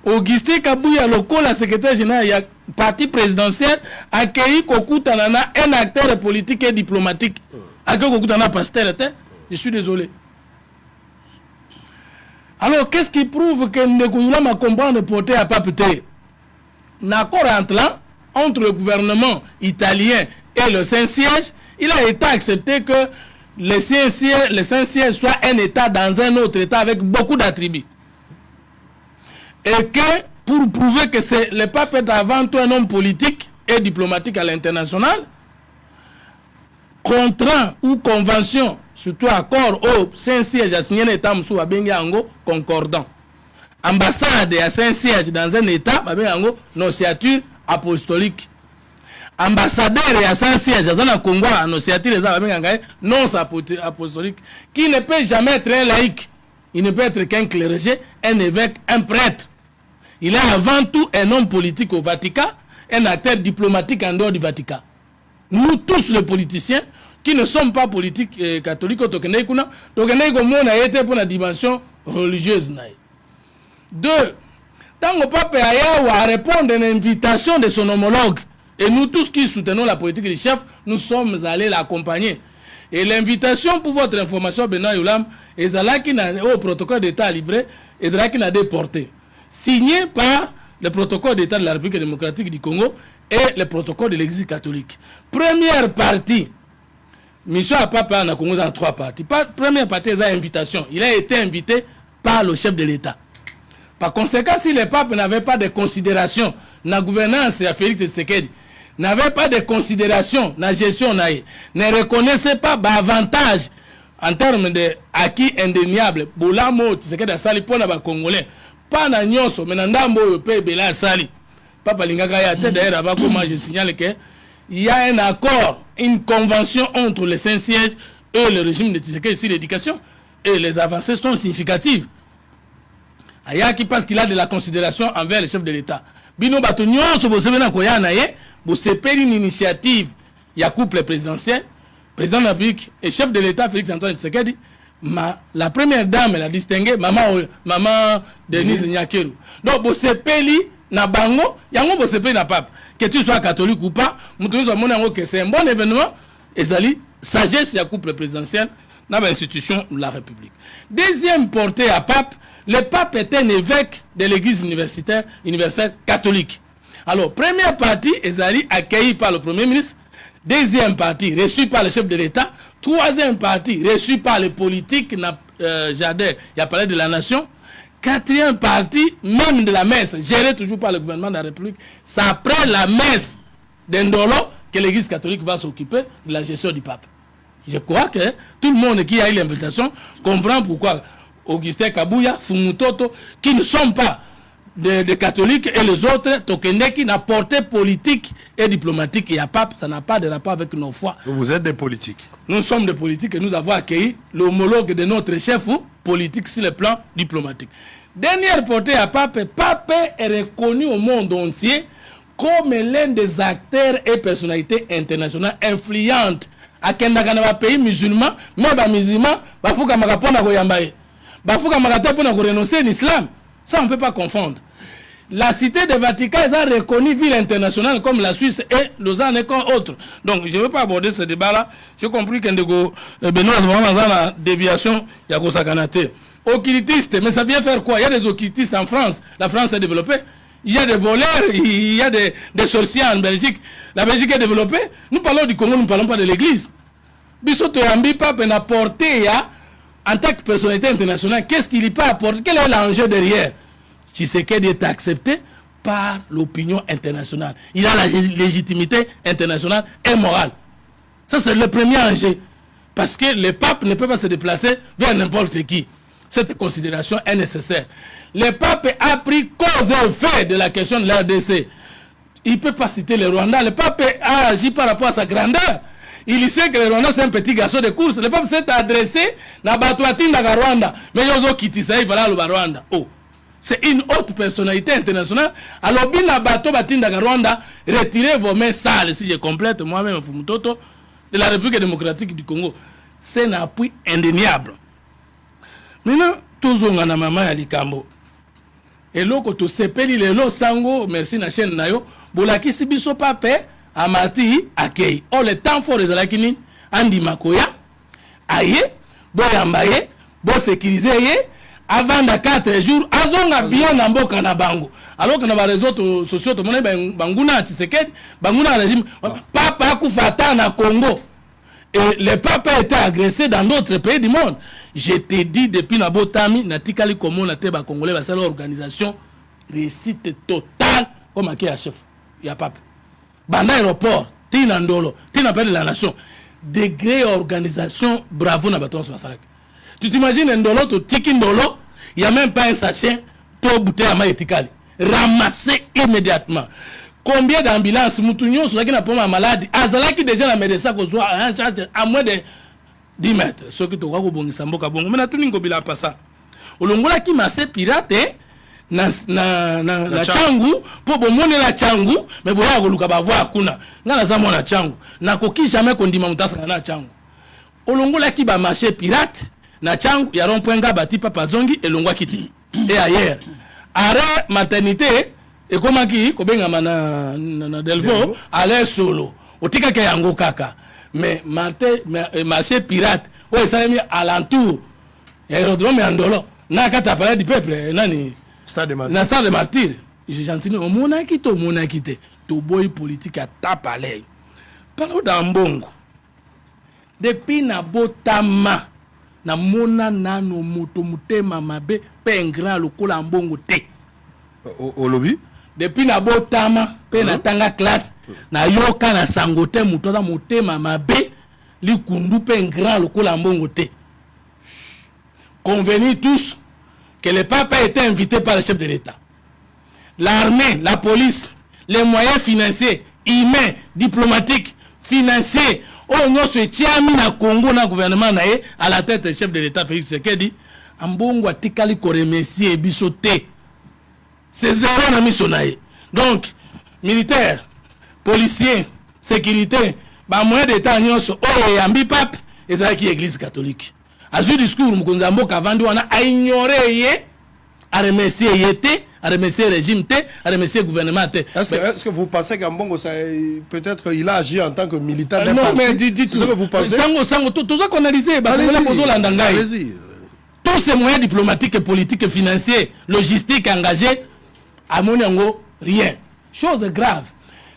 Augustin Kabouya lokola secrétaire général ya parti présidentiel accueilli kokutana na un acteur politique et diplomatique. Accueilli kokutana pasteur te. Je suis désolé. Alors qu'est-ce qui prouve que Ndekoyoula m'a comprendre porter à Pape te? L'accord entre le gouvernement italien et le Saint-Siège, il a été accepté que le Saint-Siège soit un État dans un autre État avec beaucoup d'attributs. Et que pour prouver que le pape est avant tout un homme politique et diplomatique à l'international, contrat ou convention, surtout accord au Saint-Siège a signé un État msou abengango concordant. Ambassade à Saint-Siège dans un État abengango nociature apostolique. Ambassadeur à Saint-Siège dans le Congo à nociature non apostolique, qui ne peut jamais être un laïc. Il ne peut être qu'un clergé, un évêque, un prêtre. Il est avant tout un homme politique au Vatican, un acteur diplomatique en dehors du Vatican. Nous tous les politiciens qui ne sommes pas politiques catholiques, pour la dimension religieuse. 2. Tant que le pape a répondu à l'invitation de son homologue, et nous tous qui soutenons la politique du chef, nous sommes allés l'accompagner. Et l'invitation pour votre information, Benoît Youlam, est au protocole d'État livré et qui n'a déporté. Signé par le protocole d'État de la République démocratique du Congo et le protocole de l'Église catholique. Première partie, mission à Papa en Congo dans 3 parties. Première partie, c'est l'invitation. Il a été invité par le chef de l'État. Par conséquent, si le pape n'avait pas de considération dans la gouvernance à Félix Tshisekedi, n'avait pas de considération dans la gestion, ne reconnaissait pas d'avantage en termes d'acquis indéniables. Bolamo, Tshisekedi a sali pour les Congolais. Pas na nyonso, mais ndambo yo pe bela sali. Papa Lingaka ya tête d'ailleurs avant comment je signale que il y a un accord, une convention entre le Saint-Siège et le régime de Tshisekedi sur l'éducation et les avancées sont significatives. Ayaki parce qu'il a de la considération envers le chef de l'État. Bino bato nyonso bo sebena ko ya na ye, bo sepeli une initiative ya couple présidentiel, président de la République et chef de l'État Félix Antoine Tshisekedi. La première dame, elle a distingué maman Denise Nyakeru. Donc, bo sepeli na bango, yango bo sepeli na pape. Que tu sois catholique ou pas, que c'est un bon événement, et ça sagesse ya couple présidentiel dans l'institution de la République. Deuxième portée à pape, le pape est un évêque de l'église universelle catholique. Alors, première partie, Ezali accueilli par le premier ministre. Deuxième partie, reçu par le chef de l'État. Troisième partie, reçu par les politiques, Jadès, il a parlé de la nation. Quatrième partie, même de la messe, gérée toujours par le gouvernement de la République. C'est après la messe d'Indolo que l'église catholique va s'occuper de la gestion du pape. Je crois que tout le monde qui a eu l'invitation comprend pourquoi Augustin Kabouya, Fumutoto, qui ne sont pas des catholiques et les autres, Tokende qui n'a porté politique et diplomatique et à pape, ça n'a pas de rapport avec nos foi. Vous êtes des politiques. Nous sommes des politiques et nous avons accueilli l'homologue de notre chef politique sur le plan diplomatique. Dernière portée à pape, pape est reconnu au monde entier comme l'un des acteurs et personnalités internationales influentes à un pays musulman, mais les musulmans, il faut que les renoncer à l'islam. Ça, on ne peut pas confondre. La cité de Vatican est reconnue ville internationale comme la Suisse et Lausanne et comme autres. Donc, je ne veux pas aborder ce débat-là. J'ai compris qu'il y a une déviation, il y a des occultistes, mais ça vient faire quoi? Il y a des occultistes en France. La France est développée. Il y a des voleurs, il y a des sorciers en Belgique. La Belgique est développée. Nous parlons du Congo, nous ne parlons pas de l'Église. Bissoto Yambi Pape n'a porté en tant que personnalité internationale. Qu'est-ce qu'il y peut apporter? Quel est l'enjeu derrière? Tshisekedi est accepté par l'opinion internationale. Il a la légitimité internationale et morale. Ça, c'est le premier enjeu. Parce que le pape ne peut pas se déplacer vers n'importe qui. Cette considération est nécessaire. Le pape a pris cause et effet de la question de la RDC. Il ne peut pas citer le Rwanda. Le pape a agi par rapport à sa grandeur. Il sait que le Rwanda, c'est un petit garçon de course. Le pape s'est adressé à Batouatine à Rwanda. Mais il y a qui il va là au Rwanda. Oh. C'est une autre personnalité internationale. Alors, bien la bateau Batinda Rwanda, retirez vos mains sales, si je complète moi-même, Fumutoto, de la République démocratique du Congo. C'est un appui indéniable. Maintenant, tous on a maman à Likambo. Et là, quand tu sepeli le lo sango, merci na chaîne nayo, bolaki sibiso pape, amati, akei. Oh, le temps fort les alakini, andi makoya, aye, boyambaye, bo sécuriser, avant de 4 jours, azonga bien na mboka na bango. Alors que na ba réseaux sociaux, tout le monde banguna Tshisekedi, banguna régime, papa kufata na Congo. Et le pape a été agressé dans d'autres pays du monde. Je te dis depuis Nabotami, Natikali Komo, Nateba Congolais, la seule organisation, réussite totale, comme qui est chef. Il y a pape. Banda aéroport, Tina Ndolo, Tina Père de la Nation. Degré organisation, bravo Nabaton Masarak. Tu t'imagines Ndolo, tu tiki Ndolo, il n'y a même pas un sachet, to bouteille à maï Tikali. Ramassé immédiatement. Combien d'ambulances Moutounion sur qui n'a pas maladie? Azalaki déjà la médecin qu'on soit en charge à moins de 10 mètres. Ce qui te voit au bon Samboka bon. Mais tout le monde a pas ça. Au longola qui m'a fait pirate na changu pour bon monnaie la changu mais bon ya koluka ba voir kuna ngana za mona changu na koki jamais qu'on dit mamutasa na changu. Au longola qui ba marché pirate na changu ya rond-point bati papa zongi et longwa kiti. Et ailleurs. Arrêt maternité. Et comment qui kobenga na Delvaux aller solo otika ke yango kaka mais marché pirate ouais ça mis alentour aérodrome Andolo na kata palais du peuple nani stade de martyr na stade de martyr j'ai gentil au monaki to boy politique à tapalais parlo d'ambongo depuis na botama na mona nano moto mutema mabe pengra lokola mbongo te au lobby. Depuis na botama pe na tanga classe na yoka na sangote mutoza motema mabe likundu pe grand lokola mbongo te. Convenir tous que le pape a été invité par le chef de l'État. L'armée, la police, les moyens financiers, humains, diplomatiques, financiers, on se tient na Congo na gouvernement na à la tête du chef de l'État Félix Tshisekedi, ambongo atikali ko remercier bisoté. C'est zéro na misonaye. Donc, militaires, policiers, sécurité, ba moyen d'état nyonso oyo yambi pape ezaki église catholique. A ce discours mukonzambo kavandi wana a ignoré yé, a remercier yété, a remercier régime té, a remercier gouvernement té. Est-ce que vous pensez qu'Ambongo peut-être il a agi en tant que militant? Non, mais dites ce que vous pensez. Sango tout ça qu'on a dit, allez-y. Tous ces moyens diplomatiques et politiques et financiers, logistiques engagés, à mon yango, rien. Chose grave.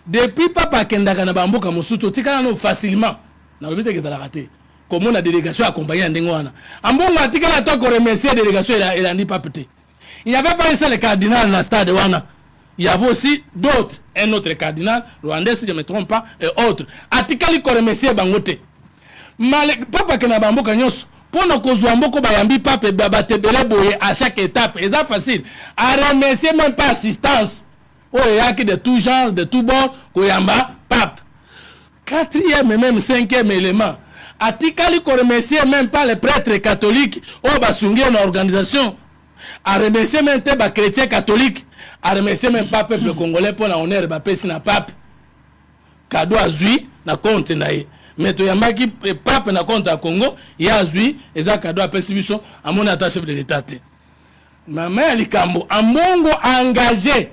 Depuis Papa Kendaka na Bamboka Mosuto, tika no facilement. Na lobite que ça l'a raté. Comme la délégation accompagnée Ndengwana. Ambongo tika la to ko remercier la délégation et la ni pas petit. Il n'y avait pas un seul cardinal dans le stade de Wana. Il y avait aussi d'autres. Un autre cardinal, rwandais si je ne me trompe pas, et autres. Atikali ko remercier Bangote. Papa Kendaka Bamboka nyos. Pour nous kozwamboko bayambi pape babatebele boye à chaque étape, c'est facile. À remercier même pas assistance. Oh, il y a que de tout genre, de tout bord, koyamba pape. 4e et même 5e élément. À Tikali ko remercier même pas les prêtres catholiques, oh basungi une organisation. À remercier même pas les chrétiens catholiques. À remercier même pas le peuple congolais pour l'honneur de pesi na pape. Cadeau à zui na compte nae. Mais tu as qui pape na compte à Congo, il y a zui et ça cadeau à Pessibiso à mon attaché chef de l'État. Maman Likambo, Ambongo a engagé.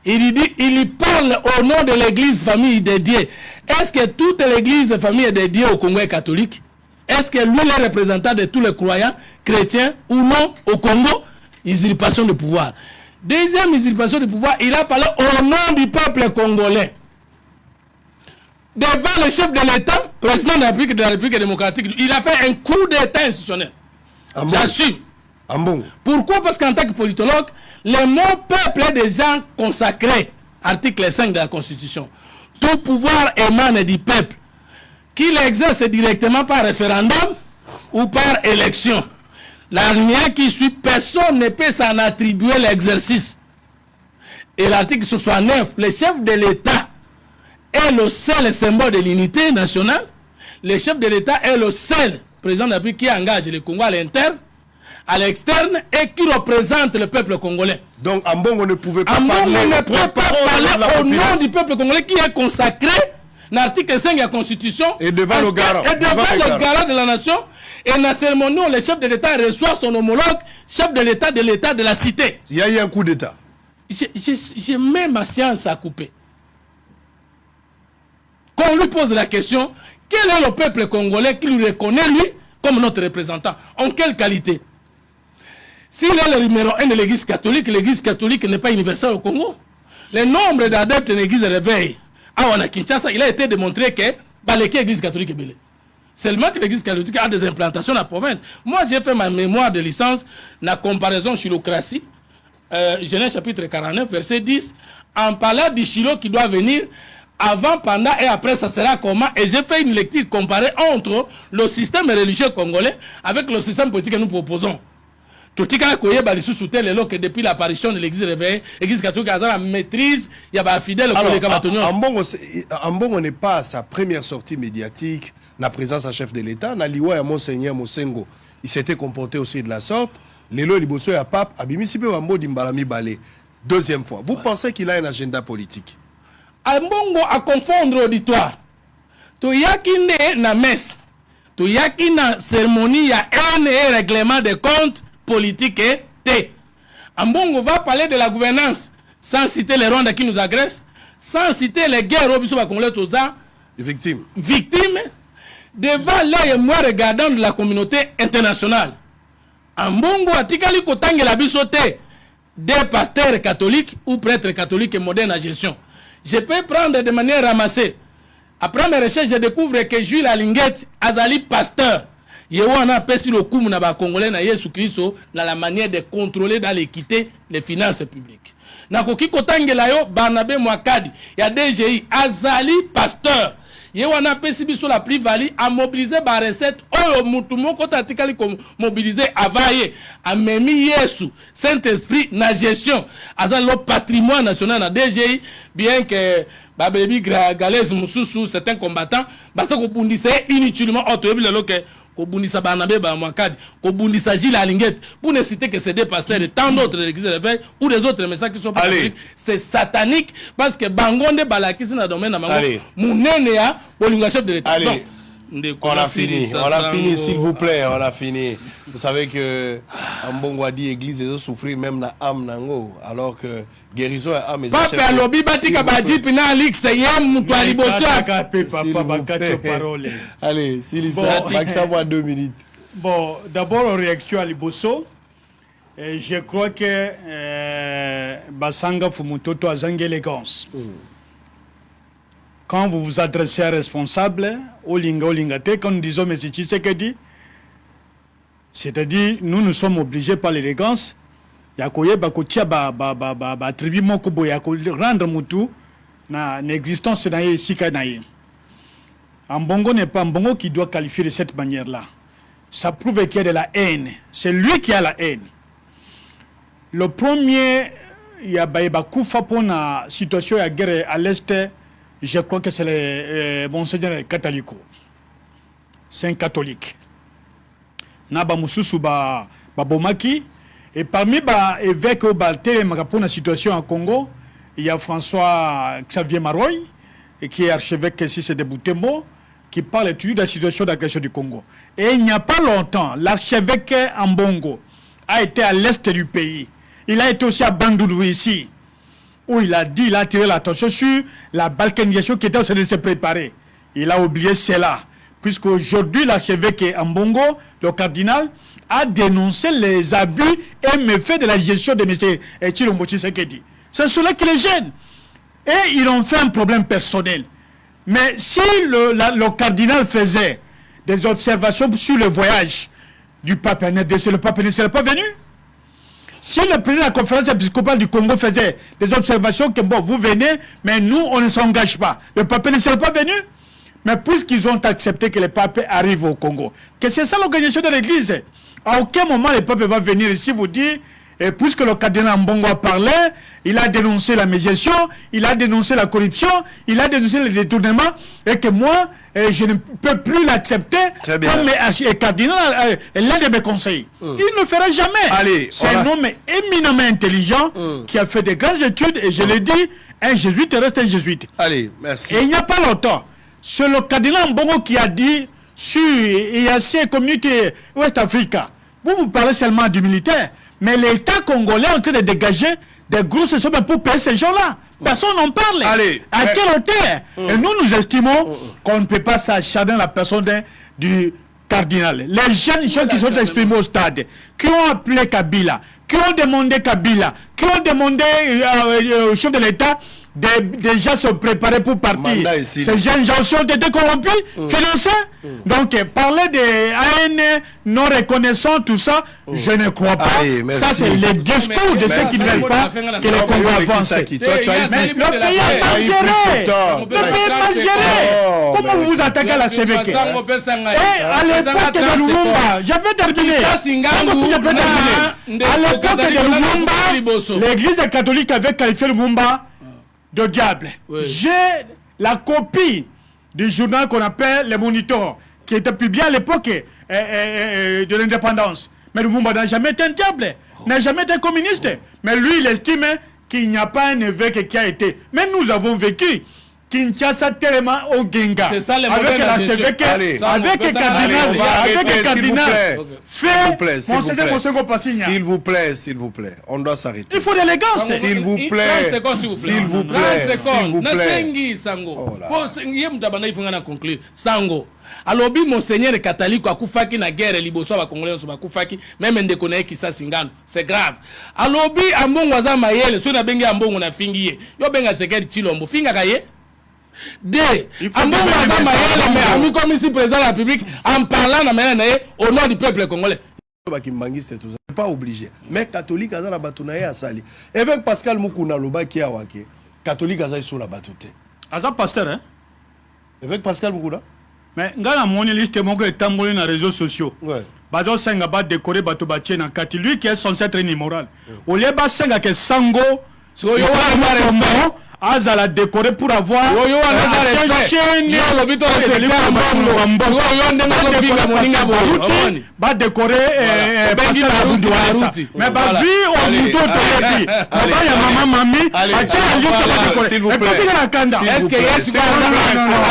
Il parle au nom de l'église famille dédiée. Est-ce que toute l'église famille est dédiée au Congo catholique? Est-ce que lui est le représentant de tous les croyants, chrétiens ou non au Congo? Usurpation de pouvoir. Deuxième usurpation de pouvoir, il a parlé au nom du peuple congolais. Devant le chef de l'État, président de la République démocratique, il a fait un coup d'État institutionnel. J'assume. Pourquoi? Parce qu'en tant que politologue, le mot peuple est déjà consacré. Article 5 de la Constitution. Tout pouvoir émane du peuple, qui l'exerce directement par référendum ou par élection. L'alinéa qui suit, personne ne peut s'en attribuer l'exercice. Et l'article 69, le chef de l'État est le seul symbole de l'unité nationale. Le chef de l'État est le seul président de la République qui engage le Congo à l'interne, à l'externe et qui représente le peuple congolais. Donc Ambongo ne pouvait pas parler au nom du peuple congolais qui est consacré l'article 5 de la Constitution et devant le garant. Et devant le garant de la nation. Et dans la cérémonie, le chef de l'État reçoit son homologue, chef de l'État de la cité. Il y a eu un coup d'État. J'ai même ma science à couper. Quand on lui pose la question, quel est le peuple congolais qui lui reconnaît, lui, comme notre représentant? En quelle qualité? S'il est le numéro 1 de l'église catholique n'est pas universelle au Congo. Le nombre d'adeptes de l'église réveille. À Kinshasa, il a été démontré que l'église catholique est belle. Seulement que l'église catholique a des implantations dans la province. Moi, j'ai fait ma mémoire de licence, la comparaison chilocratie, Genèse chapitre 49, verset 10, en parlant du Chilo qui doit venir avant, pendant et après, ça sera comment? Et j'ai fait une lecture comparée entre le système religieux congolais avec le système politique que nous proposons. Tout ce que depuis l'apparition de l'église réveillée, l'église catholique a la maîtrise, il y a des fidèles. Ambongo n'est pas à sa première sortie médiatique, la présence à chef de l'État, Naliwa et Monseigneur Mosengo. Il s'était comporté aussi de la sorte. Lelo Liboso et Pape, Abimisipe Wambo Dimbalami Balé. Deuxième fois. Vous pensez qu'il a un agenda politique? Ambongo a confondre auditoire. To yakine na messe. To yakine cérémonie, il y a un règlement de compte politique et T. Ambongo va parler de la gouvernance sans citer les Rwandais qui nous agressent, sans citer les guerres au Bissau Congolais victimes devant l'œil moi regardant de la communauté internationale. Ambongo atikali kotange la bisoté des pasteurs catholiques ou prêtres catholiques modernes à gestion. Je peux prendre de manière ramassée. Après mes recherches, je découvre que Jules Alinguet Azali pasteur. Yewana pesi le coup na ba congolais na Yesu Christo dans la manière de contrôler dans l'équité les finances publiques. Na koki kotangela yo Barnabé Mwakadi ya DGI Azali pasteur. Yewana pesi biso la plus-value à mobiliser ba recette oyo mutu moko tatikali ko mobiliser avaye a memi Yesu Saint-Esprit na gestion azali le patrimoine national na DGI bien que babebi Galès Mususu certains combattants basa ko bundisa inutilement autoyebi le loke ko bundisa Barnabé Mwakadi ko bundisa Gilles Alinguet pour ne citer que ces deux pasteurs et tant d'autres de l'église de l'éveil ou des autres messages qui sont pas catholiques. C'est satanique parce que bangonde balakisi na domaine na mango munene ya bolinga chef de l'État. Allez. On a fini, s'il vous plaît, on a fini. Vous savez que Ambongo a dit église et souffrir même na âme nango, alors que guérison et âme. Papa lobi batika baji pina alix yam mutu aliboso. Allez, s'il ça, Maxime à 2 minutes. Bon, d'abord en réaction à Liboso, je crois que Basanga Fumutoto a zangé élégance. Quand vous vous adressez à un responsable, quand nous disons M. Tshisekedi, c'est-à-dire nous sommes obligés par l'élégance, yakoye bakotia attribuer mon kobo rendre mutu na l'existence na sika na ye. Ambongo n'est pas Ambongo qui doit qualifier de cette manière-là. Ça prouve qu'il y a de la haine. C'est lui qui a la haine. Le premier, il y a Koufa pour la situation de guerre à l'Est. Je crois que c'est le Monseigneur Catalico. C'est un catholique. Naba Mususu Bomaki. Et parmi les évêques pour la situation en Congo, il y a François Xavier Maroy, qui est archevêque ici, c'est de Boutembo, qui parle toujours de la situation d'agression du Congo. Et il n'y a pas longtemps, l'archevêque Ambongo a été à l'est du pays. Il a été aussi à Bandundu ici, où il a attiré l'attention sur la balkanisation qui était en train de se préparer. Il a oublié cela, puisqu'aujourd'hui, l'archevêque Ambongo, le cardinal, a dénoncé les abus et méfaits de la gestion de M. Chilombo Tshisekedi. C'est cela qui les gêne. Et ils ont fait un problème personnel. Mais si le cardinal faisait des observations sur le voyage du pape NDC, le pape ne serait pas venu. Si le président de la conférence épiscopale du Congo faisait des observations que bon, vous venez, mais nous, on ne s'engage pas, le pape ne serait pas venu. Mais puisqu'ils ont accepté que le pape arrive au Congo, que c'est ça l'organisation de l'Église. À aucun moment le pape va venir ici vous dire, et puisque le cardinal Mbongo a parlé, il a dénoncé la médiation, il a dénoncé la corruption, il a dénoncé le détournement, et que moi, je ne peux plus l'accepter comme cardinal, l'un de mes conseils. Il ne le fera jamais. C'est un homme éminemment intelligent qui a fait de grandes études, et je l'ai dit, un jésuite reste un jésuite. Allez, merci. Et il n'y a pas longtemps, c'est le cardinal Mbongo qui a dit sur IAC Communauté Ouest Africa, vous parlez seulement du militaire, mais l'État congolais est en train de dégager des grosses sommes pour payer ces gens-là. Personne n'en parle. À quelle hauteur? Et nous estimons qu'on ne peut pas s'acharner la personne du cardinal. Les jeunes gens qui sont exprimés au stade, qui ont appelé Kabila, qui ont demandé Kabila, qui ont demandé au chef de l'État déjà se préparer pour partir. Ces jeunes gens ont été corrompus, financés. Donc, parler de AN non reconnaissant, tout ça, je ne crois pas. Ça, c'est le discours de ceux qui ne veulent pas que le Congo avance. Mais le pays est mal géré. Le pays est mal géré. Comment vous vous attaquez à l'archevêque? Et à l'époque de Lumumba, je vais terminer. À l'époque de Lumumba, l'église catholique avait qualifié Lumumba de diable. J'ai la copie du journal qu'on appelle Le Moniteur, qui était publié à l'époque de l'indépendance. Mais Lumumba n'a jamais été un diable, n'a jamais été communiste. Mais lui, il estime qu'il n'y a pas un évêque qui a été. Mais nous avons vécu Kinshasa tellement au Genga. C'est ça le avec l'archevêque, avec le cardinal, avec le cardinal. S'il vous plaît, s'il vous plaît, on doit s'arrêter. Il faut l'élégance. S'il vous plaît, s'il vous plaît, s'il vous plaît. Sango. Alobi monseigneur catholique akufaki na guerre liboso ba congolais so bakufaki même ndeko na ekisa singano, c'est grave. Alobi ambongo aza mayele so na bengi ambongo na fingiye yo benga Sekedi Chilombo finga kaye de ambongo aza mayele mais ami comme ici président de la République en parlant na mayele na au nom du peuple congolais. Bakimbangiste tout ça pas obligé mais catholique aza na batu na ye asali évêque Pascal Mukuna lobaki awake catholique aza sur la batute aza pasteur hein évêque Pascal Mukuna. Mais ngana moni liste moko etamboli na réseaux sociaux. Bado senga ba décorer bato ba tiena kati lui qui est censé être immoral. Au lieu ba senga que sango so yo wa azala décorer pour avoir yo ba décorer mais ba vu on muto toyebi ba ya mama mami acha juste ba décorer est-ce que yes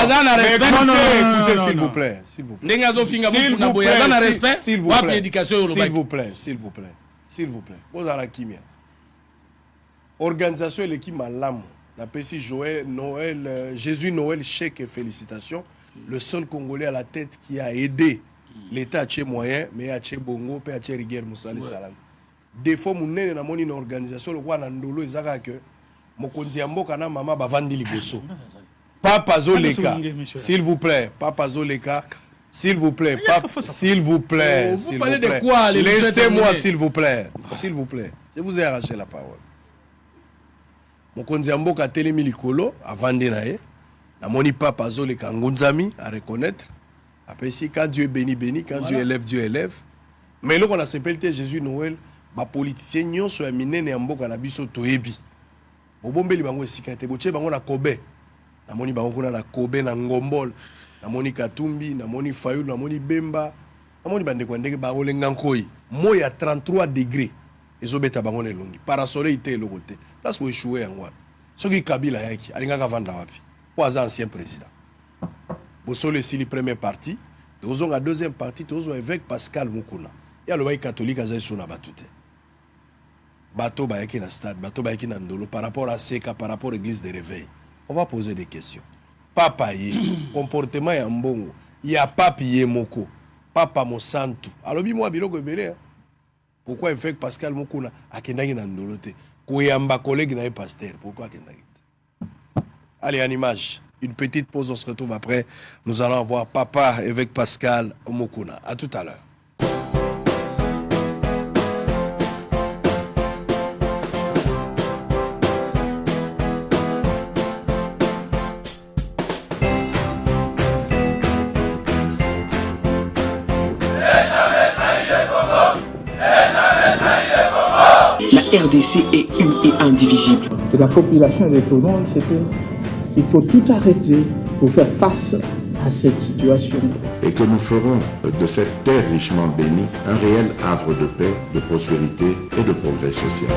azana respect écoutez s'il vous plaît ndenga zo finga beaucoup na boya azana respect s'il vous plaît s'il vous plaît ozala kimia organisation l'équipe malamu. La PC Joël, Noël, Jésus Noël, chèque et félicitations. Le seul Congolais à la tête qui a aidé l'État à tché moyen, mais à tché bongo, à tché rigueur Moussali Salam. Des fois, mon nez n'a pas une organisation, le roi Nandolo, et Zara que mon kondiambo kana maman bavandi liboso. Papa Zoleka, s'il vous plaît, Papa Zoleka, s'il vous plaît, s'il vous plaît, vous parlez de quoi? Laissez-moi, s'il vous plaît, s'il vous plaît. Je vous ai arraché la parole. Mokonzi Mboka telemi likolo avandi na ye na moni papa Zoleka ngunzami à reconnaître après si quand Dieu bénit bénit quand Dieu élève mais là on a s'appelle Jésus Noël ba politicien nyonso ya minene ya mboka na biso toyebi bobombeli bango esika te boche bango na Kobe na moni bango kuna na Kobe na Ngombol na moni Katumbi na moni Fayulu na moni Bemba na moni bande kwa ndenge bango lenga nkoi moya 33 degrés. Ils ont bêta bangon elongi parasole ité le côté place où échouer en ce qui Kabila yaki alingaka vanda wapi pour un ancien président bosole si le premier parti tozonga deuxième parti tozo évêque Pascal Mukuna ya le catholique azali suna batute bato bayaki na stade bato bayaki na ndolo par rapport à Seka par rapport à l'église de réveil on va poser des questions papa ye comportement ya mbongo ya papi ye moko papa mosantu alobi mwa biloko ebele pourquoi il fait que Pascal Mokuna akendaki na ndolo te koyamba collègue na pasteur pourquoi akendaki allez en image une petite pause on se retrouve après nous allons voir papa avec Pascal Mokuna à tout à l'heure. La RDC est une et indivisible. De la population et de tout le monde, c'est qu'il faut tout arrêter pour faire face à cette situation. Et que nous ferons de cette terre richement bénie un réel havre de paix, de prospérité et de progrès social.